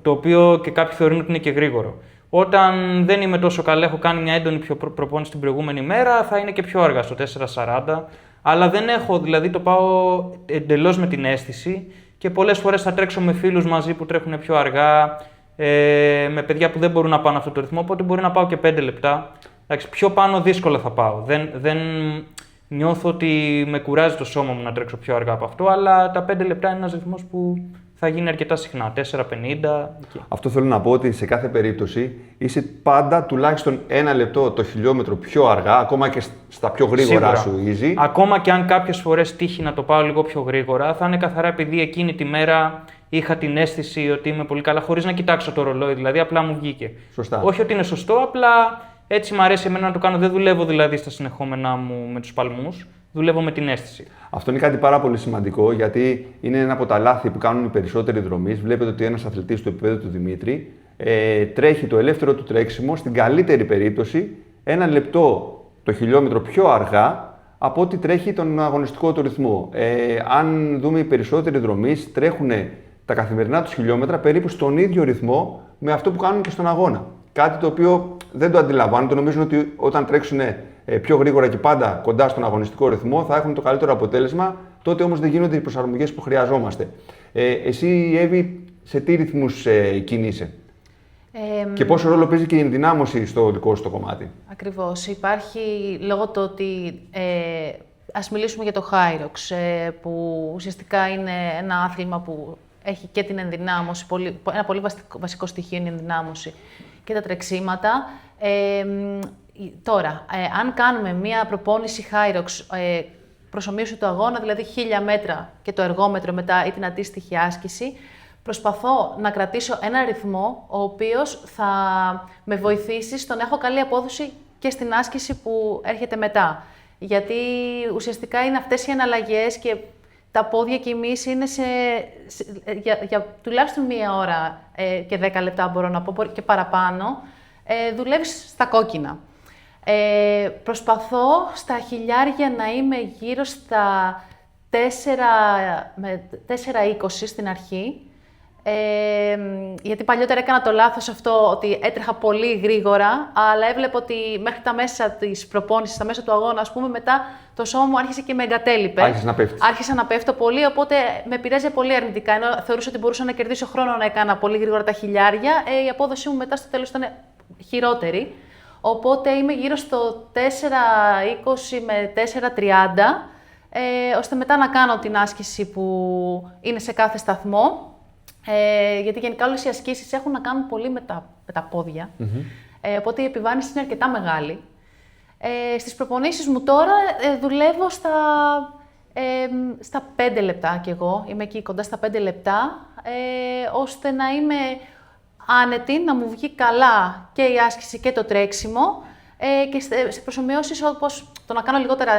Το οποίο και κάποιοι θεωρούν ότι είναι και γρήγορο. Όταν δεν είμαι τόσο καλά, έχω κάνει μια έντονη προπόνηση την προηγούμενη μέρα, θα είναι και πιο αργά, στο 4:40. Αλλά δεν έχω, δηλαδή το πάω εντελώς με την αίσθηση και πολλές φορές θα τρέξω με φίλους μαζί που τρέχουν πιο αργά, με παιδιά που δεν μπορούν να πάνε αυτό το ρυθμό, οπότε μπορεί να πάω και 5 λεπτά. Εντάξει, πιο πάνω δύσκολα θα πάω. Δεν νιώθω ότι με κουράζει το σώμα μου να τρέξω πιο αργά από αυτό, αλλά τα 5 λεπτά είναι ένας ρυθμός που θα γίνει αρκετά συχνά, 4:50. Εκεί. Αυτό θέλω να πω ότι σε κάθε περίπτωση είσαι πάντα τουλάχιστον 1 λεπτό το χιλιόμετρο πιο αργά, ακόμα και στα πιο γρήγορά σου easy. Ακόμα και αν κάποιες φορές τύχει να το πάω λίγο πιο γρήγορα, θα είναι καθαρά επειδή εκείνη τη μέρα είχα την αίσθηση ότι είμαι πολύ καλά, χωρίς να κοιτάξω το ρολόι, δηλαδή απλά μου βγήκε. Σωστά. Όχι ότι είναι σωστό, απλά έτσι μου αρέσει εμένα να το κάνω. Δεν δουλεύω δηλαδή στα συνεχόμενά μου με τους παλμούς, δουλεύω με την αίσθηση. Αυτό είναι κάτι πάρα πολύ σημαντικό, γιατί είναι ένα από τα λάθη που κάνουν οι περισσότεροι δρομείς. Βλέπετε ότι ένας αθλητής του επίπεδου του Δημήτρη τρέχει το ελεύθερο του τρέξιμο, στην καλύτερη περίπτωση, 1 λεπτό το χιλιόμετρο πιο αργά από ό,τι τρέχει τον αγωνιστικό του ρυθμό. Αν δούμε, οι περισσότεροι δρομείς τρέχουν τα καθημερινά τους χιλιόμετρα περίπου στον ίδιο ρυθμό με αυτό που κάνουν και στον αγώνα. Κάτι το οποίο δεν το αντιλαμβάνουν, το νομίζουν ότι όταν τρέξουν πιο γρήγορα και πάντα κοντά στον αγωνιστικό ρυθμό θα έχουν το καλύτερο αποτέλεσμα, τότε όμως δεν γίνονται οι προσαρμογές που χρειαζόμαστε. Εσύ, Εύη, σε τι ρυθμούς κινείσαι? Και πόσο ρόλο παίζει και η ενδυνάμωση στο δικό σου το κομμάτι? Ακριβώς. Υπάρχει λόγω του ότι ας μιλήσουμε για το Hyrox, που ουσιαστικά είναι ένα άθλημα που έχει και την ενδυνάμωση, ένα πολύ βασικό στοιχείο είναι η ενδυνάμωση και τα τρεξίματα. Τώρα, αν κάνουμε μία προπόνηση Hyrox προσομοίωση του αγώνα, δηλαδή 1000 μέτρα και το εργόμετρο μετά ή την αντίστοιχη άσκηση, προσπαθώ να κρατήσω ένα ρυθμό ο οποίος θα με βοηθήσει στο να έχω καλή απόδοση και στην άσκηση που έρχεται μετά. Γιατί ουσιαστικά είναι αυτές οι εναλλαγές και τα πόδια και εμείς είναι για τουλάχιστον 1 ώρα και 10 λεπτά, μπορώ να πω, και παραπάνω, δουλεύεις στα κόκκινα. Προσπαθώ στα χιλιάρια να είμαι γύρω στα 4:20 στην αρχή, γιατί παλιότερα έκανα το λάθος αυτό ότι έτρεχα πολύ γρήγορα, αλλά έβλεπα ότι μέχρι τα μέσα της προπόνησης, στα μέσα του αγώνα, ας πούμε, μετά το σώμα μου άρχισε και με εγκατέλειπε. Άρχισα να πέφτω πολύ, οπότε με επηρέαζε πολύ αρνητικά. Ενώ θεωρούσα ότι μπορούσα να κερδίσω χρόνο να έκανα πολύ γρήγορα τα χιλιάρια, η απόδοσή μου μετά στο τέλος ήταν χειρότερη. Οπότε είμαι γύρω στο 4:20 με 4:30, ώστε μετά να κάνω την άσκηση που είναι σε κάθε σταθμό. Γιατί γενικά όλες οι ασκήσεις έχουν να κάνουν πολύ με τα πόδια, οπότε η επιβάρυνση είναι αρκετά μεγάλη. Στις προπονήσεις μου τώρα δουλεύω στα 5 λεπτά κι εγώ, είμαι εκεί κοντά στα 5 λεπτά, ώστε να είμαι άνετη, να μου βγει καλά και η άσκηση και το τρέξιμο, και σε προσομοιώσεις όπως το να κάνω λιγότερα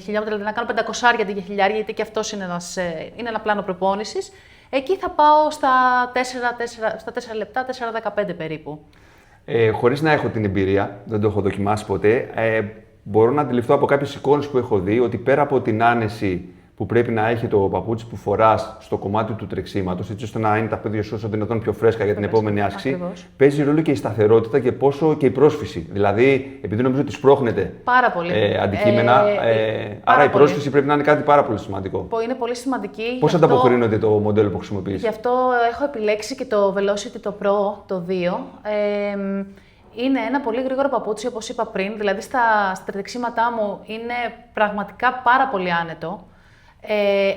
χιλιόμετρα, δηλαδή να κάνω 500 αντί για χιλιάρια, γιατί και αυτός είναι ένα πλάνο προπόνησης. Εκεί θα πάω στα 4 λεπτά, 4:15 περίπου. Χωρίς να έχω την εμπειρία, δεν το έχω δοκιμάσει ποτέ, μπορώ να αντιληφθώ από κάποιες εικόνες που έχω δει ότι πέρα από την άνεση που πρέπει να έχει το παπούτσι που φοράς στο κομμάτι του τρεξίματος, έτσι ώστε να είναι τα πόδια σου όσο δυνατόν πιο φρέσκα για την επόμενη άσκηση, ακριβώς, παίζει ρόλο και η σταθερότητα και πόσο και η πρόσφυση. Δηλαδή, επειδή νομίζω ότι σπρώχνετε αντικείμενα, άρα η πρόσφυση πρέπει να είναι κάτι πάρα πολύ σημαντικό. Είναι πολύ σημαντική. Πώς ανταποκρίνεται το μοντέλο που χρησιμοποιείς? Γι' αυτό έχω επιλέξει και το Velocity το Pro, το 2. Είναι ένα πολύ γρήγορο παπούτσι, όπως είπα πριν, δηλαδή στα τρεξίματά μου είναι πραγματικά πάρα πολύ άνετο.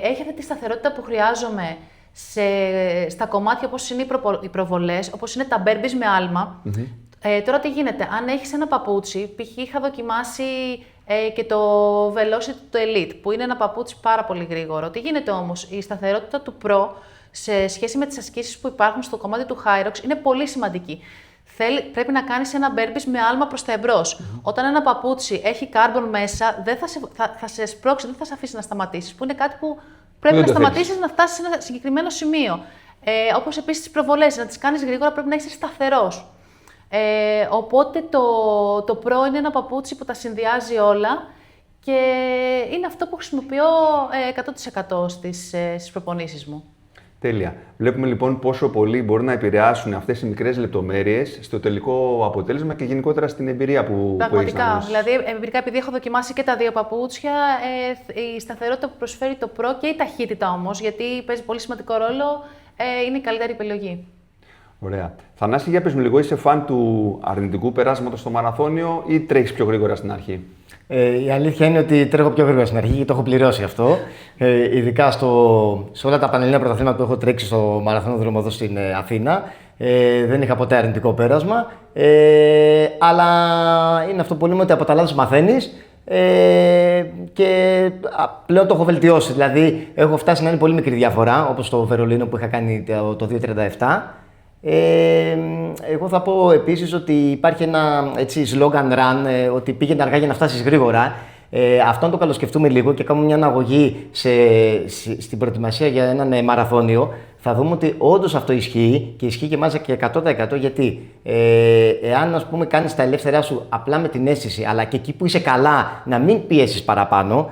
Έχει αυτή τη σταθερότητα που χρειάζομαι στα κομμάτια όπως είναι οι προβολές, όπως είναι τα μπέρμπις με άλμα. Τώρα τι γίνεται, αν έχεις ένα παπούτσι, π.χ. είχα δοκιμάσει και το Velocity το Elite, που είναι ένα παπούτσι πάρα πολύ γρήγορο. Τι γίνεται όμως, η σταθερότητα του Pro σε σχέση με τις ασκήσεις που υπάρχουν στο κομμάτι του Hyrox είναι πολύ σημαντική. Πρέπει να κάνεις ένα burpees με άλμα προς τα εμπρός. Όταν ένα παπούτσι έχει carbon μέσα, θα σε σπρώξει, δεν θα σε αφήσει να σταματήσεις, που είναι κάτι που πρέπει να σταματήσεις να φτάσεις σε ένα συγκεκριμένο σημείο. Όπως επίσης τις προβολές, να τις κάνεις γρήγορα πρέπει να είσαι σταθερός. Οπότε το Pro είναι ένα παπούτσι που τα συνδυάζει όλα και είναι αυτό που χρησιμοποιώ 100% στις προπονήσεις μου. Τέλεια. Βλέπουμε λοιπόν πόσο πολύ μπορεί να επηρεάσουν αυτές οι μικρές λεπτομέρειες στο τελικό αποτέλεσμα και γενικότερα στην εμπειρία που έχεις να δώσεις. Δηλαδή, εμπειρικά, επειδή έχω δοκιμάσει και τα δύο παπούτσια, η σταθερότητα που προσφέρει το Pro και η ταχύτητα όμως, γιατί παίζει πολύ σημαντικό ρόλο, είναι η καλύτερη επιλογή. Ωραία. Θανάση, για πες μου λίγο, είσαι φαν του αρνητικού περάσματος στο μαραθώνιο ή τρέχεις πιο γρήγορα στην αρχή? Η αλήθεια είναι ότι τρέχω πιο γρήγορα στην αρχή και το έχω πληρώσει αυτό. Ειδικά σε όλα τα πανελλήνια πρωταθλήματα που έχω τρέξει στο μαραθώνιο εδώ στην Αθήνα. Δεν είχα ποτέ αρνητικό πέρασμα. Αλλά είναι αυτό που λέμε ότι από τα λάθη μαθαίνεις. Και πλέον το έχω βελτιώσει. Δηλαδή, έχω φτάσει να είναι πολύ μικρή διαφορά, όπως το Βερολίνο που είχα κάνει το 2.37. Εγώ θα πω επίσης ότι υπάρχει ένα έτσι slogan run, ότι πήγαινε αργά για να φτάσεις γρήγορα. Αυτό αν το καλοσκεφτούμε λίγο και κάνουμε μια αναγωγή στην προετοιμασία για έναν μαραθώνιο, θα δούμε ότι όντως αυτό ισχύει και ισχύει και μάζα και 100%, γιατί εάν ας πούμε κάνεις τα ελεύθερά σου απλά με την αίσθηση, αλλά και εκεί που είσαι καλά να μην πιέσεις παραπάνω,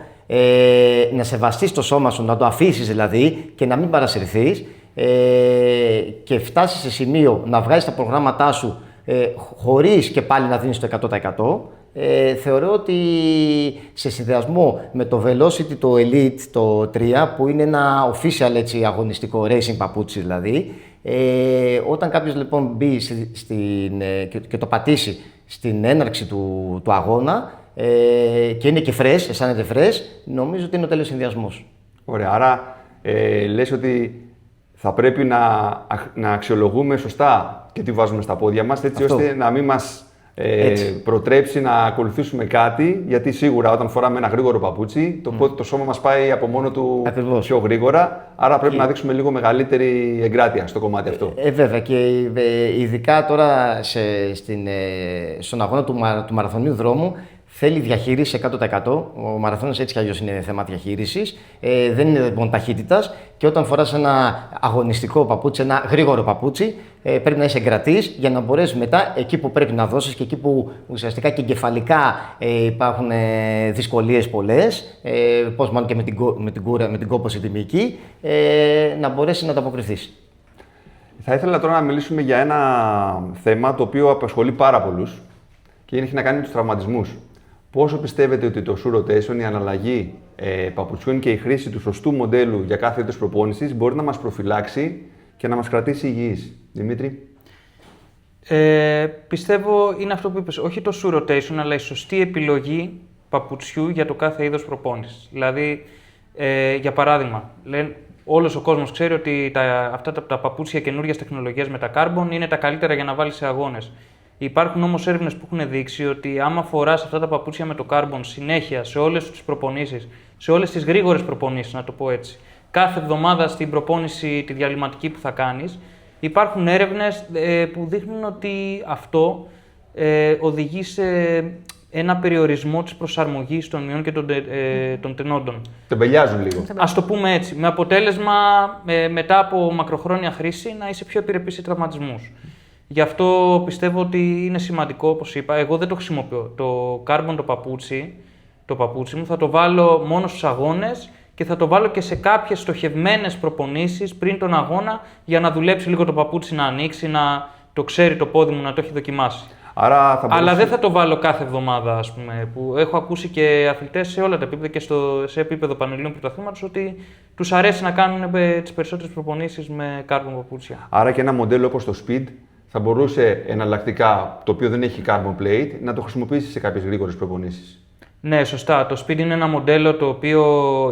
να σεβαστείς το σώμα σου, να το αφήσεις δηλαδή και να μην παρασυρθείς, και φτάσεις σε σημείο να βγάζεις τα προγράμματά σου χωρίς και πάλι να δίνεις το 100%, θεωρώ ότι σε συνδυασμό με το Velocity, το Elite, το 3, που είναι ένα official έτσι, αγωνιστικό racing παπούτσι δηλαδή, όταν κάποιος λοιπόν μπει και το πατήσει στην έναρξη του αγώνα και είναι και fresh, αισθάνεται fresh, νομίζω ότι είναι ο τέλειος συνδυασμός. Ωραία, άρα λες ότι θα πρέπει να αξιολογούμε σωστά και τι βάζουμε στα πόδια μας, έτσι ώστε να μην μας προτρέψει να ακολουθήσουμε κάτι, γιατί σίγουρα όταν φοράμε ένα γρήγορο παπούτσι, το σώμα μας πάει από μόνο του πιο γρήγορα, άρα πρέπει να δείξουμε λίγο μεγαλύτερη εγκράτεια στο κομμάτι αυτό. Βέβαια, και ειδικά τώρα στον αγώνα του μαραθωνίου δρόμου, θέλει διαχείριση 100%. Ο μαραθώνιος έτσι κι αλλιώς είναι θέμα διαχείρισης. Δεν είναι μόνο ταχύτητας. Και όταν φοράς ένα αγωνιστικό παπούτσι, ένα γρήγορο παπούτσι, πρέπει να είσαι εγκρατής για να μπορέσεις μετά εκεί που πρέπει να δώσεις και εκεί που ουσιαστικά και εγκεφαλικά υπάρχουν δυσκολίες πολλές, πώς μάλλον και με την κόπωση τιμική, να μπορέσεις να ανταποκριθείς. Θα ήθελα τώρα να μιλήσουμε για ένα θέμα το οποίο απασχολεί πάρα πολλούς και έχει να κάνει με τους τραυματισμούς. Πόσο πιστεύετε ότι το shoe rotation, η αναλλαγή παπουτσιών και η χρήση του σωστού μοντέλου για κάθε είδος προπόνησης μπορεί να μας προφυλάξει και να μας κρατήσει υγιείς? Δημήτρη. Πιστεύω είναι αυτό που είπες, όχι το shoe rotation, αλλά η σωστή επιλογή παπουτσιού για το κάθε είδος προπόνησης. Δηλαδή, για παράδειγμα, όλος ο κόσμος ξέρει ότι αυτά τα παπούτσια καινούργιας τεχνολογίας με τα carbon είναι τα καλύτερα για να βάλεις σε αγώνες. Υπάρχουν όμως έρευνες που έχουν δείξει ότι άμα φοράς αυτά τα παπούτσια με το carbon συνέχεια σε όλες τις προπονήσεις, σε όλες τις γρήγορες προπονήσεις, να το πω έτσι, κάθε εβδομάδα στην προπόνηση τη διαλυματική που θα κάνεις, υπάρχουν έρευνες που δείχνουν ότι αυτό οδηγεί σε ένα περιορισμό της προσαρμογής των μειών και των τενόντων. Τεμπελιάζουν λίγο. Ας το πούμε έτσι. Με αποτέλεσμα, μετά από μακροχρόνια χρήση, να είσαι πιο επιρρεπής σε τραυματισμούς. Γι' αυτό πιστεύω ότι είναι σημαντικό, όπως είπα. Εγώ δεν το χρησιμοποιώ. Το carbon το παπούτσι μου θα το βάλω μόνο στους αγώνες και θα το βάλω και σε κάποιες στοχευμένες προπονήσεις πριν τον αγώνα για να δουλέψει λίγο το παπούτσι, να ανοίξει, να το ξέρει το πόδι μου, να το έχει δοκιμάσει. Αλλά δεν θα το βάλω κάθε εβδομάδα, ας πούμε, που έχω ακούσει και αθλητές σε όλα τα επίπεδα και σε επίπεδο πανελλήνιου πρωταθλήματος ότι τους αρέσει να κάνουν τις περισσότερες προπονήσεις με carbon παπούτσια. Άρα και ένα μοντέλο όπως το Speed θα μπορούσε εναλλακτικά, το οποίο δεν έχει carbon plate, να το χρησιμοποιήσει σε κάποιες γρήγορες προπονήσεις. Ναι, σωστά. Το Speed είναι ένα μοντέλο το οποίο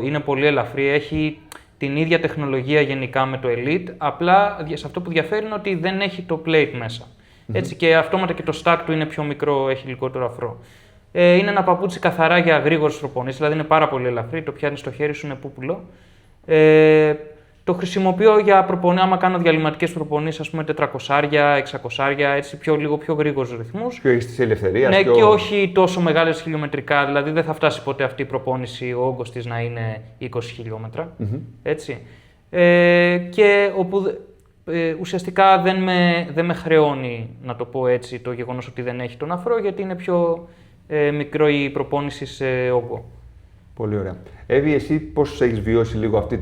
είναι πολύ ελαφρύ. Έχει την ίδια τεχνολογία γενικά με το Elite. Απλά σε αυτό που διαφέρει είναι ότι δεν έχει το plate μέσα. Έτσι, και αυτόματα και το stack του είναι πιο μικρό, έχει λιγότερο αφρό. Είναι ένα παπούτσι καθαρά για γρήγορες προπονήσεις, δηλαδή είναι πάρα πολύ ελαφρύ, το πιάνεις στο χέρι σου, είναι πούπουλο. Το χρησιμοποιώ για προπονήσεις, άμα κάνω διαλυματικές προπονήσεις, ας πούμε 400, 600, έτσι λίγο πιο γρήγορους ρυθμούς. Πιο έχεις της ελευθερίας. Ναι, και όχι τόσο μεγάλες χιλιομετρικά, δηλαδή δεν θα φτάσει ποτέ αυτή η προπόνηση, ο όγκος της να είναι 20 χιλιόμετρα. Έτσι. Και όπου ουσιαστικά δεν με χρεώνει, να το πω έτσι, το γεγονός ότι δεν έχει τον αφρό, γιατί είναι πιο μικρό η προπόνηση σε όγκο. Πολύ ωραία. Εύη, εσύ πώς έχεις βιώσει λίγο αυτή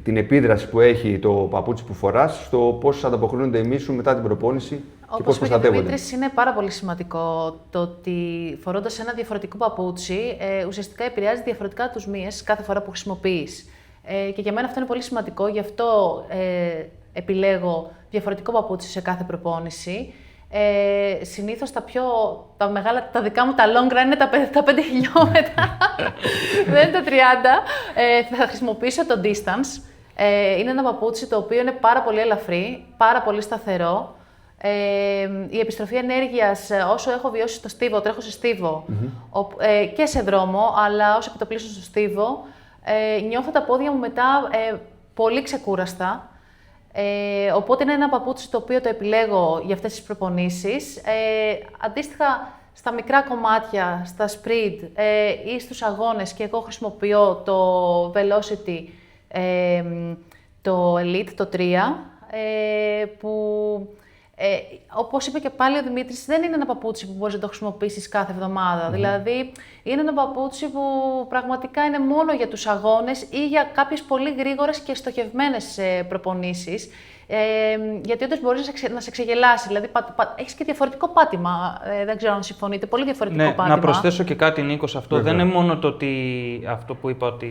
την επίδραση που έχει το παπούτσι που φοράς στο πώς ανταποκρίνονται οι μυς σου μετά την προπόνηση και πώς προστατεύονται? Όπως είπε και ο Δημήτρης, είναι πάρα πολύ σημαντικό το ότι φορώντας ένα διαφορετικό παπούτσι, ουσιαστικά επηρεάζει διαφορετικά τους μύες κάθε φορά που χρησιμοποιείς. Και για μένα αυτό είναι πολύ σημαντικό, γι' αυτό επιλέγω διαφορετικό παπούτσι σε κάθε προπόνηση. Συνήθως τα μεγάλα, τα δικά μου τα long run είναι τα 5 χιλιόμετρα, δεν είναι τα 30. Θα χρησιμοποιήσω το distance. Είναι ένα παπούτσι το οποίο είναι πάρα πολύ ελαφρύ, πάρα πολύ σταθερό. Η επιστροφή ενέργειας, όσο έχω βιώσει στο στίβο, τρέχω σε στίβο και σε δρόμο, αλλά όσο επιτοπλίσω στο στίβο, νιώθω τα πόδια μου μετά πολύ ξεκούραστα. Οπότε είναι ένα παπούτσι το οποίο το επιλέγω για αυτές τις προπονήσεις. Αντίστοιχα, στα μικρά κομμάτια, στα sprint ή στους αγώνες, και εγώ χρησιμοποιώ το Velocity, το Elite, το 3, που όπως είπε και πάλι ο Δημήτρης, δεν είναι ένα παπούτσι που μπορείς να το χρησιμοποιήσεις κάθε εβδομάδα. Δηλαδή, είναι ένα παπούτσι που πραγματικά είναι μόνο για τους αγώνες ή για κάποιες πολύ γρήγορες και στοχευμένες προπονήσεις. Γιατί όντως μπορείς να σε ξεγελάσει. Δηλαδή, έχεις και διαφορετικό πάτημα. Δεν ξέρω αν συμφωνείτε. Πολύ διαφορετικό πάτημα. Να προσθέσω και κάτι, Νίκο, σε αυτό. Δεν είναι μόνο το ότι αυτό που είπα, ότι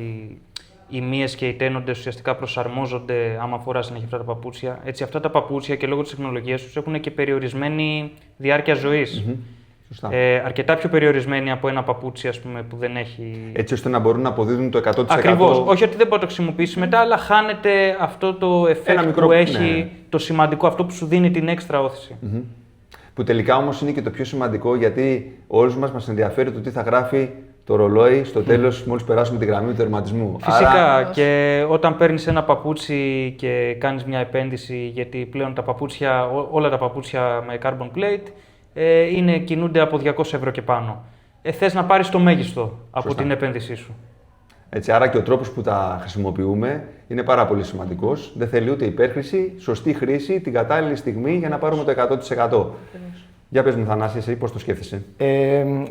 οι μύες και οι τένοντες ουσιαστικά προσαρμόζονται άμα φοράς συνέχεια αυτά τα παπούτσια. Έτσι, αυτά τα παπούτσια και λόγω της τεχνολογίας τους έχουν και περιορισμένη διάρκεια ζωής. Αρκετά πιο περιορισμένη από ένα παπούτσι, ας πούμε, που δεν έχει. Έτσι ώστε να μπορούν να αποδίδουν το 100%. Ακριβώς. Όχι ότι δεν μπορεί να το χρησιμοποιήσει μετά, αλλά χάνεται αυτό το effect που έχει, το σημαντικό, αυτό που σου δίνει την έξτρα όθηση. Που τελικά όμως είναι και το πιο σημαντικό, γιατί όλους μας ενδιαφέρει το τι θα γράφει το ρολόι στο τέλος, μόλις περάσουμε τη γραμμή του τερματισμού. Φυσικά. Άρα... Και όταν παίρνεις ένα παπούτσι και κάνεις μια επένδυση, γιατί πλέον όλα τα παπούτσια με carbon plate κινούνται από 200 ευρώ και πάνω. Θες να πάρεις το μέγιστο από την επένδυσή σου. Έτσι, άρα και ο τρόπος που τα χρησιμοποιούμε είναι πάρα πολύ σημαντικός. Δεν θέλει ούτε υπέρχρηση, σωστή χρήση την κατάλληλη στιγμή για να πάρουμε το 100%. Για πες μου, Θανάση, εσύ πώς το σκέφτεσαι?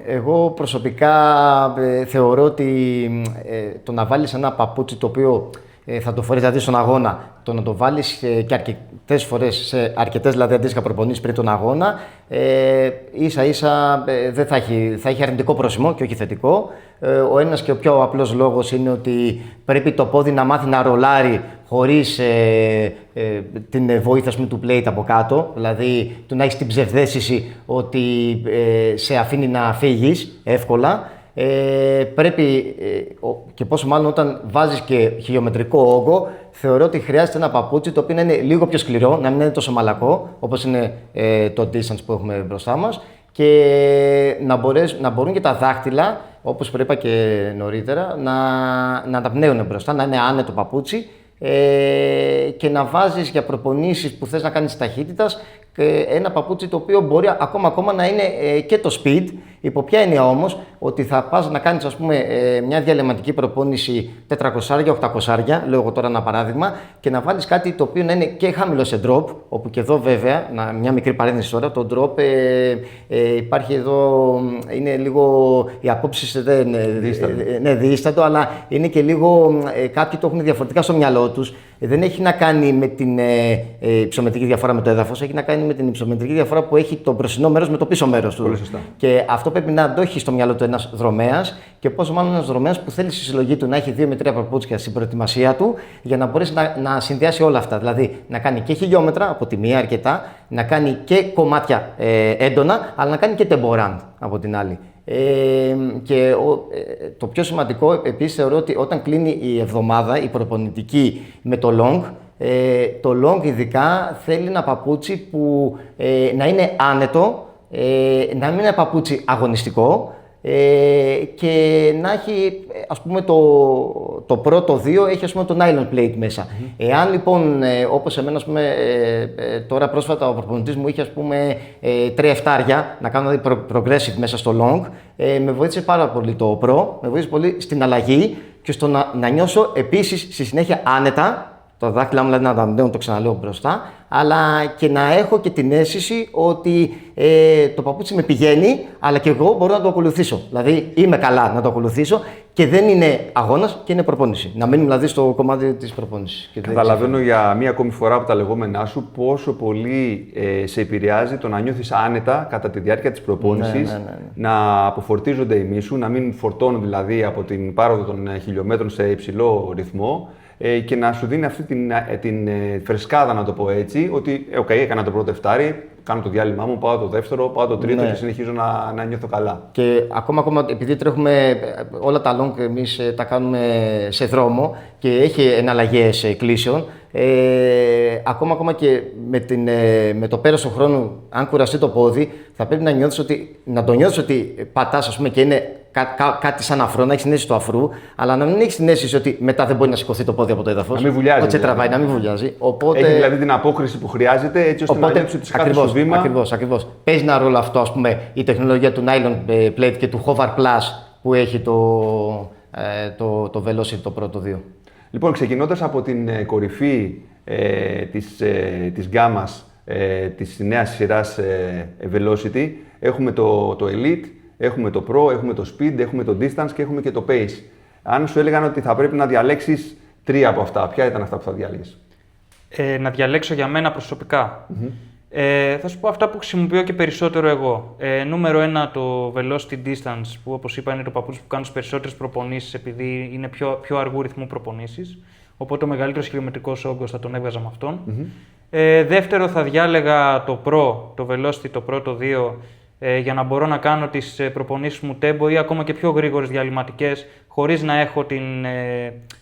Εγώ προσωπικά θεωρώ ότι το να βάλεις ένα παπούτσι το οποίο θα το φορείς δηλαδή στον αγώνα, το να το βάλεις και αρκετές φορές σε αρκετές δηλαδή αντίστοιχα προπονήσεις πριν τον αγώνα, ίσα-ίσα θα έχει αρνητικό πρόσημο και όχι θετικό. Ο ένας και ο πιο απλός λόγος είναι ότι πρέπει το πόδι να μάθει να ρολάρει χωρίς την βοήθεια του plate από κάτω, δηλαδή του να έχεις την ψευδαίσθηση ότι σε αφήνει να φύγεις εύκολα. Πρέπει, και πόσο μάλλον όταν βάζεις και χιλιομετρικό όγκο, θεωρώ ότι χρειάζεται ένα παπούτσι το οποίο να είναι λίγο πιο σκληρό, να μην είναι τόσο μαλακό, όπως είναι το distance που έχουμε μπροστά μας, και να μπορούν και τα δάχτυλα, όπως είπα και νωρίτερα, να αναπνέουν μπροστά, να είναι άνετο παπούτσι, και να βάζεις για προπονήσεις που θες να κάνεις ταχύτητας ένα παπούτσι το οποίο μπορεί ακόμα να είναι και το speed. Υπό ποια έννοια όμως? Ότι θα πας να κάνεις, ας πούμε, μια διαλυματική προπόνηση 400-800, λέω εγώ τώρα ένα παράδειγμα, και να βάλεις κάτι το οποίο να είναι και χαμηλό σε drop, όπου και εδώ βέβαια, μια μικρή παρένθεση τώρα, το drop υπάρχει εδώ, είναι λίγο, οι απόψεις δεν είναι διήστατο, αλλά είναι και λίγο, κάποιοι το έχουν διαφορετικά στο μυαλό τους. Δεν έχει να κάνει με την υψομετρική διαφορά με το έδαφος, έχει να κάνει με την υψομετρική διαφορά που έχει το μπροστινό μέρος με το πίσω μέρος του. Πολύ σωστά. Και αυτό πρέπει να το έχει στο μυαλό του ένας δρομέας, και πόσο μάλλον ένας δρομέας που θέλει στη συλλογή του να έχει 2 με 3 παπούτσια στην προετοιμασία του, για να μπορέσει να συνδυάσει όλα αυτά. Δηλαδή να κάνει και χιλιόμετρα από τη μία αρκετά, να κάνει και κομμάτια έντονα, αλλά να κάνει και tempo run από την άλλη. Και το πιο σημαντικό επίσης θεωρώ ότι όταν κλείνει η εβδομάδα, η προπονητική με το long, Το long ειδικά θέλει ένα παπούτσι που να είναι άνετο, να μην είναι ένα παπούτσι αγωνιστικό και να έχει, ας πούμε, το πρώτο δύο έχει, ας πούμε, το nylon plate μέσα. Εάν λοιπόν, όπως εμένα, ας πούμε, τώρα πρόσφατα ο προπονητής μου είχε, ας πούμε, 3 εφτάρια να κάνω δηλαδή progressive μέσα στο long, με βοήθησε πάρα πολύ το pro, με βοήθησε πολύ στην αλλαγή και στο να νιώσω επίσης στη συνέχεια άνετα, τα δάχτυλά μου δηλαδή να τα ανεβαίνουν, το ξαναλέω μπροστά, αλλά και να έχω και την αίσθηση ότι το παπούτσι με πηγαίνει, αλλά και εγώ μπορώ να το ακολουθήσω. Δηλαδή είμαι καλά να το ακολουθήσω και δεν είναι αγώνας και είναι προπόνηση. Να μείνουμε δηλαδή στο κομμάτι της προπόνησης. Καταλαβαίνω για μία ακόμη φορά από τα λεγόμενά σου πόσο πολύ σε επηρεάζει το να νιώθεις άνετα κατά τη διάρκεια της προπόνησης, να αποφορτίζονται οι μυς σου, να μην φορτώνουν δηλαδή από την πάροδο των χιλιόμετρων σε υψηλό ρυθμό. Και να σου δίνει αυτή την φρεσκάδα, να το πω έτσι, ότι έκανα το πρώτο εφτάρι, κάνω το διάλειμμά μου, πάω το δεύτερο, πάω το τρίτο και συνεχίζω να νιώθω καλά. Και ακόμα επειδή τρέχουμε όλα τα long, εμείς τα κάνουμε σε δρόμο και έχει εναλλαγές κλήσεων, ακόμα και με το πέρας του χρόνου, αν κουραστεί το πόδι, θα πρέπει να το νιώθεις ότι πατάς, ας πούμε, και είναι κάτι σαν αφρό, να έχει την αίσθηση του αφρού, αλλά να μην έχει την αίσθηση ότι μετά δεν μπορεί να σηκωθεί το πόδι από το έδαφος. Να μην βουλιάζει. Ότι τραβάει, να μην βουλιάζει. Οπότε... Έχει δηλαδή την απόκριση που χρειάζεται έτσι ώστε να νιώθει ότι σε κάθε σου βήμα. Ακριβώς. Παίζει ένα ρόλο αυτό, ας πούμε, η τεχνολογία του Nylon Plate και του Hover Plus που έχει το Velocity το πρώτο δύο. Λοιπόν, ξεκινώντας από την κορυφή της γκάμας της νέας σειράς Velocity, έχουμε το Elite, έχουμε το Pro, έχουμε το Speed, έχουμε το Distance και έχουμε και το Pace. Αν σου έλεγαν ότι θα πρέπει να διαλέξεις 3 από αυτά, ποια ήταν αυτά που θα διάλεγες? Να διαλέξω για μένα προσωπικά. Θα σου πω αυτά που χρησιμοποιώ και περισσότερο εγώ. Νούμερο 1, το Velocity Distance, που όπως είπα είναι το παπούτσι που κάνω στις περισσότερες προπονήσεις, επειδή είναι πιο αργού ρυθμού προπονήσεις. Οπότε ο μεγαλύτερος χιλιομετρικός όγκος θα τον έβγαζα με αυτόν. Δεύτερο, θα διάλεγα το Pro, το Velocity, το πρώτο 2, για να μπορώ να κάνω τις προπονήσεις μου tempo ή ακόμα και πιο γρήγορες διαλυματικές, χωρίς να έχω την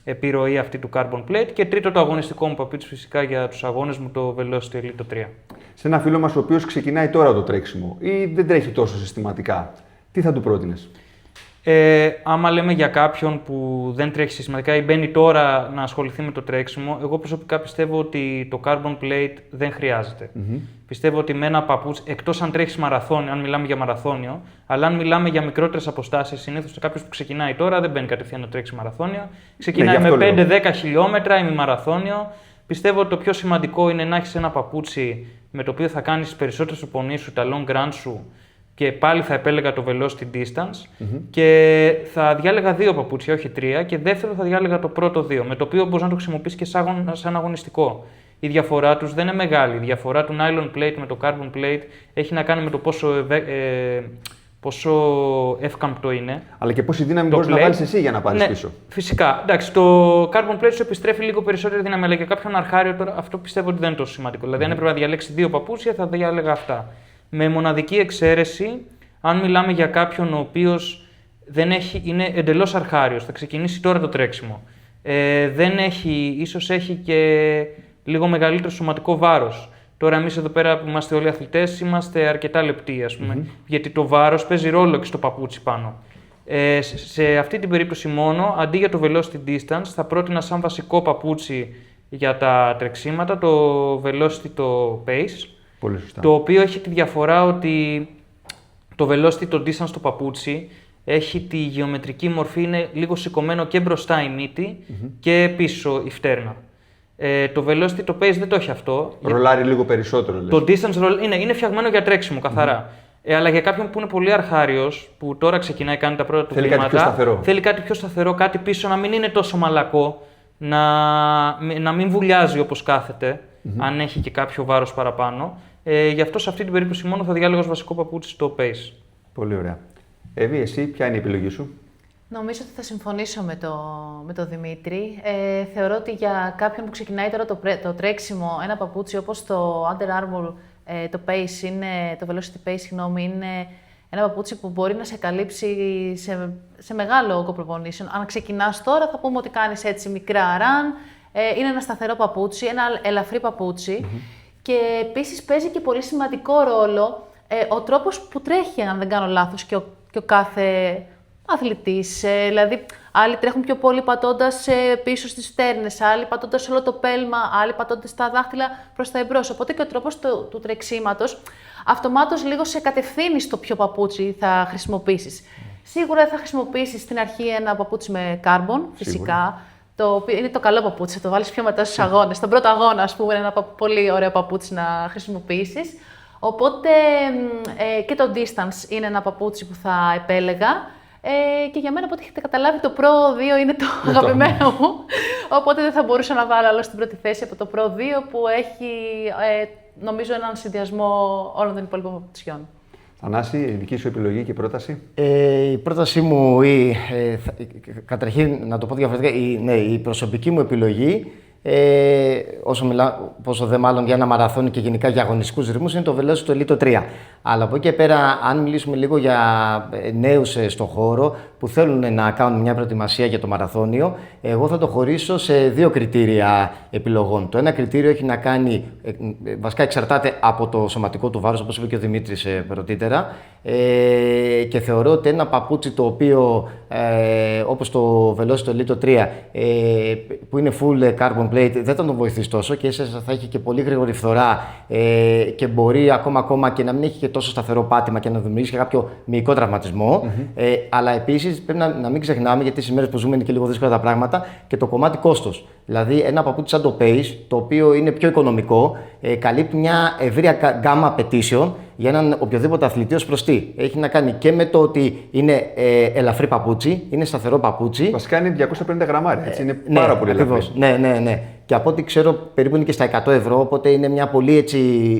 επιρροή αυτή του Carbon Plate. Και τρίτο, το αγωνιστικό μου παπούτσι φυσικά για τους αγώνες μου, το Velocity Elite 3. Σε ένα φίλο μας ο οποίος ξεκινάει τώρα το τρέξιμο ή δεν τρέχει τόσο συστηματικά, τι θα του πρότεινες? Άμα λέμε για κάποιον που δεν τρέχει συστηματικά ή μπαίνει τώρα να ασχοληθεί με το τρέξιμο, εγώ προσωπικά πιστεύω ότι το Carbon Plate δεν χρειάζεται. Πιστεύω ότι με ένα παπούτσι, εκτός αν τρέχει μαραθώνιο, αν μιλάμε για μαραθώνιο, αλλά αν μιλάμε για μικρότερες αποστάσεις, συνήθως κάποιος που ξεκινάει τώρα δεν μπαίνει κατευθείαν να τρέξει μαραθώνιο. Ξεκινάει με 5-10 χιλιόμετρα ή με μαραθώνιο. Πιστεύω ότι το πιο σημαντικό είναι να έχεις ένα παπούτσι με το οποίο θα κάνεις τις περισσότερες προπονήσεις σου, τα long run σου, και πάλι θα επέλεγα το Velocity Distance και θα διάλεγα 2 παπούτσια, όχι 3, και δεύτερο θα διάλεγα το πρώτο 2, με το οποίο μπορείς να το χρησιμοποιήσεις και σαν αγωνιστικό. Η διαφορά τους δεν είναι μεγάλη. Η διαφορά του Nylon Plate με το Carbon Plate έχει να κάνει με το πόσο εύκαμπτο είναι. Αλλά και πόση δύναμη μπορείς να βάλεις εσύ για να πάρεις πίσω. Φυσικά. Εντάξει, το Carbon Plate σου επιστρέφει λίγο περισσότερη δύναμη, αλλά για κάποιον αρχάριο τώρα αυτό πιστεύω ότι δεν είναι τόσο σημαντικό. Δηλαδή, αν έπρεπε να διαλέξει 2 παπούτσια, θα διάλεγα αυτά. Με μοναδική εξαίρεση, αν μιλάμε για κάποιον ο οποίος είναι εντελώς αρχάριος, θα ξεκινήσει τώρα το τρέξιμο. Ίσως έχει και λίγο μεγαλύτερο σωματικό βάρος. Τώρα εμείς εδώ πέρα που είμαστε όλοι αθλητές είμαστε αρκετά λεπτοί, ας πούμε, γιατί το βάρος παίζει ρόλο και στο παπούτσι πάνω. Σε αυτή την περίπτωση μόνο, αντί για το Velocity Distance, θα πρότεινα σαν βασικό παπούτσι για τα τρεξίματα το Velocity το Pace. Πολύ σωστά. Το οποίο έχει τη διαφορά ότι το Velocity το Distance το παπούτσι έχει τη γεωμετρική μορφή, είναι λίγο σηκωμένο και μπροστά η μύτη και πίσω η φτέρνα. Το Velocity το Pace δεν το έχει αυτό. Ρολάρει λίγο περισσότερο, λες. Το Distance είναι φτιαγμένο για τρέξιμο καθαρά. Αλλά για κάποιον που είναι πολύ αρχάριος, που τώρα ξεκινάει, κάνει τα πρώτα του βήματα, θέλει κάτι πιο σταθερό, κάτι πίσω να μην είναι τόσο μαλακό, να μην βουλιάζει όπως κάθεται, αν έχει και κάποιο βάρος παραπάνω. Γι' αυτό σε αυτή την περίπτωση μόνο θα διάλεγα ως βασικό παπούτσι στο Pace. Πολύ ωραία. Εύη, εσύ ποια είναι η επιλογή σου? Νομίζω ότι θα συμφωνήσω με τον Δημήτρη. Θεωρώ ότι για κάποιον που ξεκινάει τώρα το τρέξιμο, ένα παπούτσι όπως το Under Armour, το Pace, το Velocity Pace, είναι ένα παπούτσι που μπορεί να σε καλύψει σε μεγάλο όγκο προπονήσεων. Αν ξεκινάς τώρα, θα πούμε ότι κάνεις έτσι μικρά run, Είναι ένα σταθερό παπούτσι, ένα ελαφρύ παπούτσι. Και επίσης παίζει και πολύ σημαντικό ρόλο ο τρόπος που τρέχει, αν δεν κάνω λάθος, και ο κάθε αθλητής. Δηλαδή, άλλοι τρέχουν πιο πολύ πατώντας πίσω στις φτέρνες, άλλοι πατώντας όλο το πέλμα, άλλοι πατώντας τα δάχτυλα προς τα εμπρός. Οπότε και ο τρόπος του τρεξίματος αυτομάτως λίγο σε κατευθύνει στο ποιο παπούτσι θα χρησιμοποιήσεις. Σίγουρα θα χρησιμοποιήσεις στην αρχή ένα παπούτσι με κάρμπον, φυσικά. Το οποίο είναι το καλό παπούτσι, θα το βάλεις πιο μετά στους αγώνες. Στον πρώτο αγώνα, ας πούμε, είναι ένα πολύ ωραίο παπούτσι να χρησιμοποιήσεις. Οπότε και το distance είναι ένα παπούτσι που θα επέλεγα. Και για μένα, από ό,τι έχετε καταλάβει, το Pro 2 είναι το αγαπημένο μου. Οπότε δεν θα μπορούσα να βάλω άλλο στην πρώτη θέση από το Pro 2 που έχει, νομίζω, έναν συνδυασμό όλων των υπόλοιπων παπουτσιών. Θανάση, η δική σου επιλογή και πρόταση. Η πρότασή μου, καταρχήν να το πω διαφορετικά, η προσωπική μου επιλογή, πόσο δε μάλλον για ένα μαραθώνιο και γενικά για αγωνιστικούς ρυθμούς, είναι το Velocity Elite 3. Αλλά από εκεί και πέρα, αν μιλήσουμε λίγο για νέους στον χώρο που θέλουν να κάνουν μια προετοιμασία για το μαραθώνιο, εγώ θα το χωρίσω σε δύο κριτήρια επιλογών. Το ένα κριτήριο έχει να κάνει, βασικά εξαρτάται από το σωματικό του βάρος, όπως είπε και ο Δημήτρης πρωτήτερα, και θεωρώ ότι ένα παπούτσι το οποίο, όπως το Velocity Elite 3, που είναι full carbon plate, δεν θα τον βοηθήσει τόσο και θα έχει και πολύ γρήγορη φθορά και μπορεί ακόμα και να μην έχει και τόσο σταθερό πάτημα και να δημιουργήσει και κάποιο μυϊκό τραυματισμό. Αλλά επίσης πρέπει να μην ξεχνάμε, γιατί στις μέρες που ζούμε είναι και λίγο δύσκολα τα πράγματα, και το κομμάτι κόστος. Δηλαδή, ένα παπούτσι σαν το Pace, το οποίο είναι πιο οικονομικό, καλύπτει μια ευρεία γκάμα απαιτήσεων για έναν οποιοδήποτε αθλητή ως προς τι. Έχει να κάνει και με το ότι είναι ελαφρύ παπούτσι, είναι σταθερό παπούτσι. Βασικά είναι 250 γραμμάρια, έτσι, είναι πάρα πολύ ελαφρύ. Ναι. Και από ό,τι ξέρω, περίπου είναι και στα 100 ευρώ, οπότε είναι μια πολύ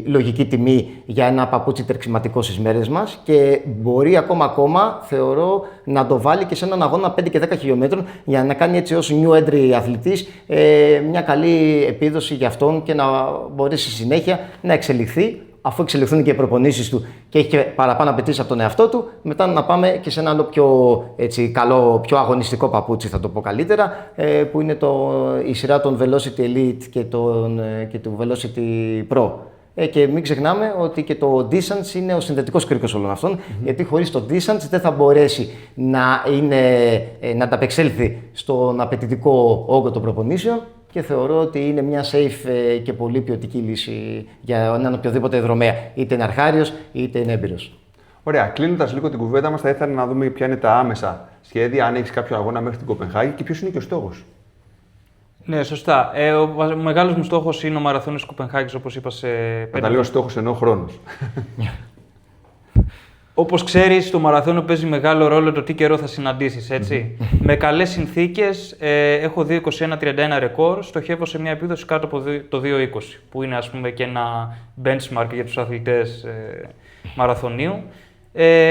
λογική τιμή για ένα παπούτσι τρεξιματικό στις μέρες μας και μπορεί ακόμα, θεωρώ, να το βάλει και σε έναν αγώνα 5 και 10 χιλιόμετρων για να κάνει έτσι ως new entry αθλητής μια καλή επίδοση για αυτόν και να μπορεί στη συνέχεια να εξελιχθεί. Αφού εξελιχθούν και οι προπονήσεις του και έχει και παραπάνω απαιτήσεις από τον εαυτό του, μετά να πάμε και σε ένα άλλο πιο καλό, πιο αγωνιστικό παπούτσι, θα το πω καλύτερα, που είναι η σειρά των Velocity Elite και του Velocity Pro. Και μην ξεχνάμε ότι και το Distance είναι ο συνδετικός κρίκος όλων αυτών, γιατί χωρίς το Distance δεν θα μπορέσει να ανταπεξέλθει στον απαιτητικό όγκο των προπονήσεων. Και θεωρώ ότι είναι μια safe και πολύ ποιοτική λύση για έναν οποιοδήποτε δρομέα, είτε είναι αρχάριος είτε είναι έμπειρος. Ωραία. Κλείνοντας λίγο την κουβέντα μας, θα ήθελα να δούμε ποια είναι τα άμεσα σχέδια, αν έχεις κάποιο αγώνα μέχρι την Κοπενχάγη και ποιος είναι και ο στόχος. Ναι, σωστά. Ο μεγάλος μου στόχος είναι ο μαραθώνιος της Κοπενχάγης, όπως είπα σε 5. Όταν λέω στόχος, εννοώ χρόνος. Όπως ξέρεις, το μαραθώνιο παίζει μεγάλο ρόλο το τι καιρό θα συναντήσεις, έτσι. Με καλές συνθήκες, έχω 2:21:31 ρεκόρ, στοχεύω σε μια επίδοση κάτω από το 2:20, που είναι, ας πούμε, και ένα benchmark για τους αθλητές μαραθωνίου.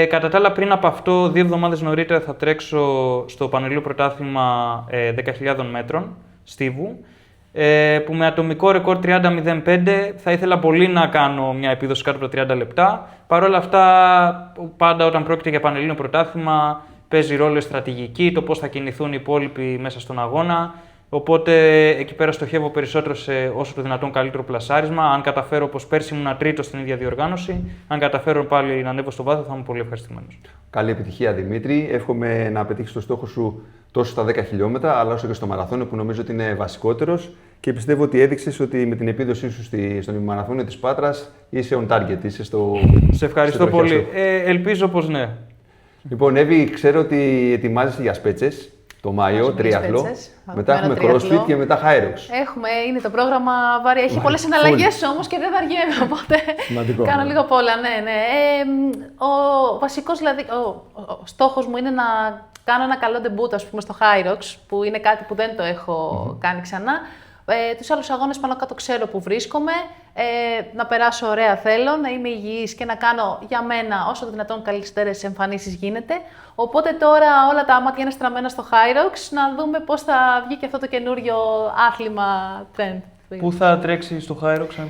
Κατά τα άλλα, πριν από αυτό, 2 εβδομάδες νωρίτερα θα τρέξω στο Πανελλήνιο Πρωτάθλημα 10.000 μέτρων, στίβου, που με ατομικό ρεκόρ 30:05 θα ήθελα πολύ να κάνω μια επίδοση κάτω από τα 30 λεπτά. Παρ' όλα αυτά, πάντα όταν πρόκειται για Πανελλήνιο Πρωτάθλημα, παίζει ρόλο η στρατηγική, το πώς θα κινηθούν οι υπόλοιποι μέσα στον αγώνα. Οπότε εκεί πέρα στοχεύω περισσότερο σε όσο το δυνατόν καλύτερο πλασάρισμα. Αν καταφέρω, όπως πέρσι ήμουν τρίτος στην ίδια διοργάνωση, αν καταφέρω πάλι να ανέβω στο βάθρο, θα είμαι πολύ ευχαριστημένος. Καλή επιτυχία, Δημήτρη. Εύχομαι να πετύχεις το στόχο σου τόσο στα 10 χιλιόμετρα, αλλά όσο και στο μαραθώνιο, που νομίζω ότι είναι βασικότερος. Και πιστεύω ότι έδειξες ότι με την επίδοσή σου στον μαραθώνιο της Πάτρας είσαι on target, είσαι στο. Σε ευχαριστώ πολύ. Ελπίζω πως ναι. Λοιπόν, Εύη, ξέρω ότι ετοιμάζεσαι για σπέτσες το Μάιο, τρίαθλο. Μετά έχουμε CrossFit και μετά Hyrox. Είναι το πρόγραμμα βαρύ. Έχει πολλές συναλλαγές όμως και δεν βαριέμαι, οπότε κάνω λίγο απ' όλα. Ναι. Ο βασικός, δηλαδή, ο στόχος μου είναι να κάνω ένα καλό debut, ας πούμε, στο Hyrox, που είναι κάτι που δεν το έχω κάνει ξανά. Τους άλλους αγώνες πάνω κάτω ξέρω που βρίσκομαι, να περάσω ωραία θέλω, να είμαι υγιής και να κάνω για μένα όσο το δυνατόν καλύτερες εμφανίσεις γίνεται. Οπότε τώρα όλα τα μάτια είναι στραμμένα στο Hyrox, να δούμε πώς θα βγει και αυτό το καινούριο άθλημα trend. Πού θα τρέξει στο Hyrox, αν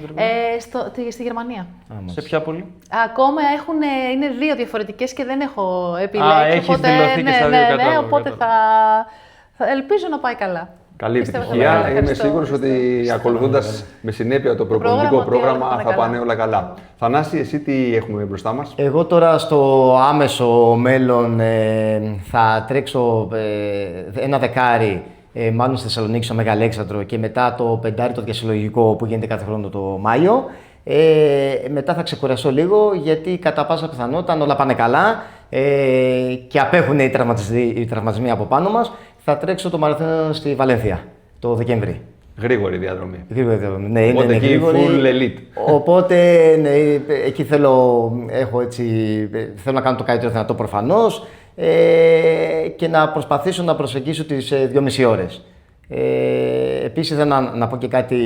στη Γερμανία. Σε ποια πόλη? Ακόμα είναι 2 διαφορετικές και δεν έχω επιλέξει. Έχεις δηλωθεί και στα δύο, ναι, οπότε θα ελπίζω να πάει καλά. Καλή Πιστεύω επιτυχία. θα Είμαι ευχαριστώ. σίγουρος ότι ακολουθώντας με συνέπεια το προπονητικό πρόγραμμα θα πάνε όλα καλά. Θανάση, εσύ τι έχουμε μπροστά μας? Εγώ τώρα στο άμεσο μέλλον θα τρέξω ένα δεκάρι, μάλλον στη Θεσσαλονίκη, στο Μεγαλέξανδρο, και μετά το πεντάρι το διασυλλογικό που γίνεται κάθε χρόνο το Μάιο. Μετά θα ξεκουραστώ λίγο, γιατί κατά πάσα πιθανότητα, αν όλα πάνε καλά και απέχουν οι τραυματισμοί από πάνω μας, θα τρέξω το μαραθώνιο στη Βαλένθια το Δεκέμβρη. Γρήγορη διαδρομή. Ναι, Οπότε εκεί γρήγορη. full elite. Οπότε ναι, εκεί θέλω να κάνω το καλύτερο δυνατό προφανώς, και να προσπαθήσω να προσεγγίσω τις 2,5 ώρες. Επίσης να πω και κάτι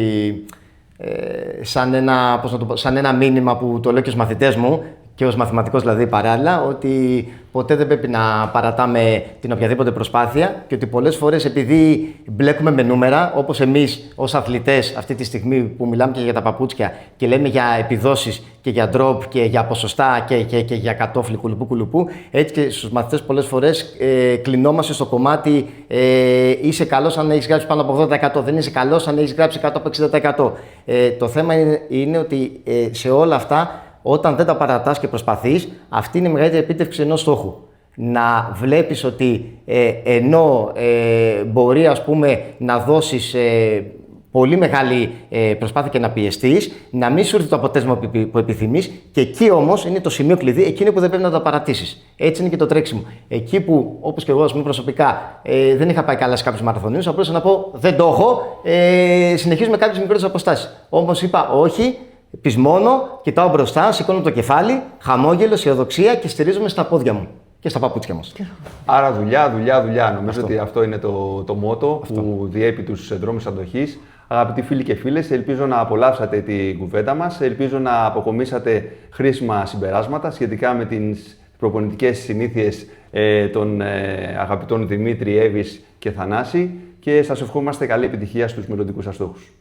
σαν ένα μήνυμα που το λέω και στους μαθητές μου, και ως μαθηματικός δηλαδή παράλληλα, ότι ποτέ δεν πρέπει να παρατάμε την οποιαδήποτε προσπάθεια, και ότι πολλές φορές, επειδή μπλέκουμε με νούμερα, όπως εμείς ως αθλητές αυτή τη στιγμή που μιλάμε και για τα παπούτσια και λέμε για επιδόσεις και για drop και για ποσοστά και για κατόφλι κουλουπού, έτσι και στους μαθητές πολλές φορές κλεινόμαστε στο κομμάτι είσαι καλός αν έχεις γράψει πάνω από 80%, δεν είσαι καλός αν έχεις γράψει κάτω από 60%. Το θέμα είναι ότι σε όλα αυτά, όταν δεν τα παρατάς και προσπαθείς, αυτή είναι η μεγαλύτερη επίτευξη ενός στόχου. Να βλέπεις ότι ενώ μπορεί, ας πούμε, να δώσεις πολύ μεγάλη προσπάθεια και να πιεστείς, να μην σου έρθει το αποτέλεσμα που επιθυμείς, και εκεί όμως είναι το σημείο κλειδί, εκείνο που δεν πρέπει να τα παρατήσεις. Έτσι είναι και το τρέξιμο. Εκεί που, όπως και εγώ, ας πούμε, προσωπικά δεν είχα πάει καλά σε κάποιους μαραθωνίους, απλώς να πω δεν το έχω, συνεχίζουμε κάποιες μικρότερες αποστάσεις. Όμως είπα όχι. Πεισμώνω, κοιτάω μπροστά, σηκώνω το κεφάλι, χαμόγελο, αισιοδοξία, και στηρίζομαι στα πόδια μου και στα παπούτσια μας. Άρα δουλειά. Νομίζω ότι αυτό είναι το μότο που διέπει τους δρόμους αντοχής. Αγαπητοί φίλοι και φίλες, ελπίζω να απολαύσατε την κουβέντα μας, ελπίζω να αποκομίσατε χρήσιμα συμπεράσματα σχετικά με τις προπονητικές συνήθειες των αγαπητών Δημήτρη, Εύης και Θανάση, και σας ευχόμαστε καλή επιτυχία στους μελλοντικούς σας στόχους.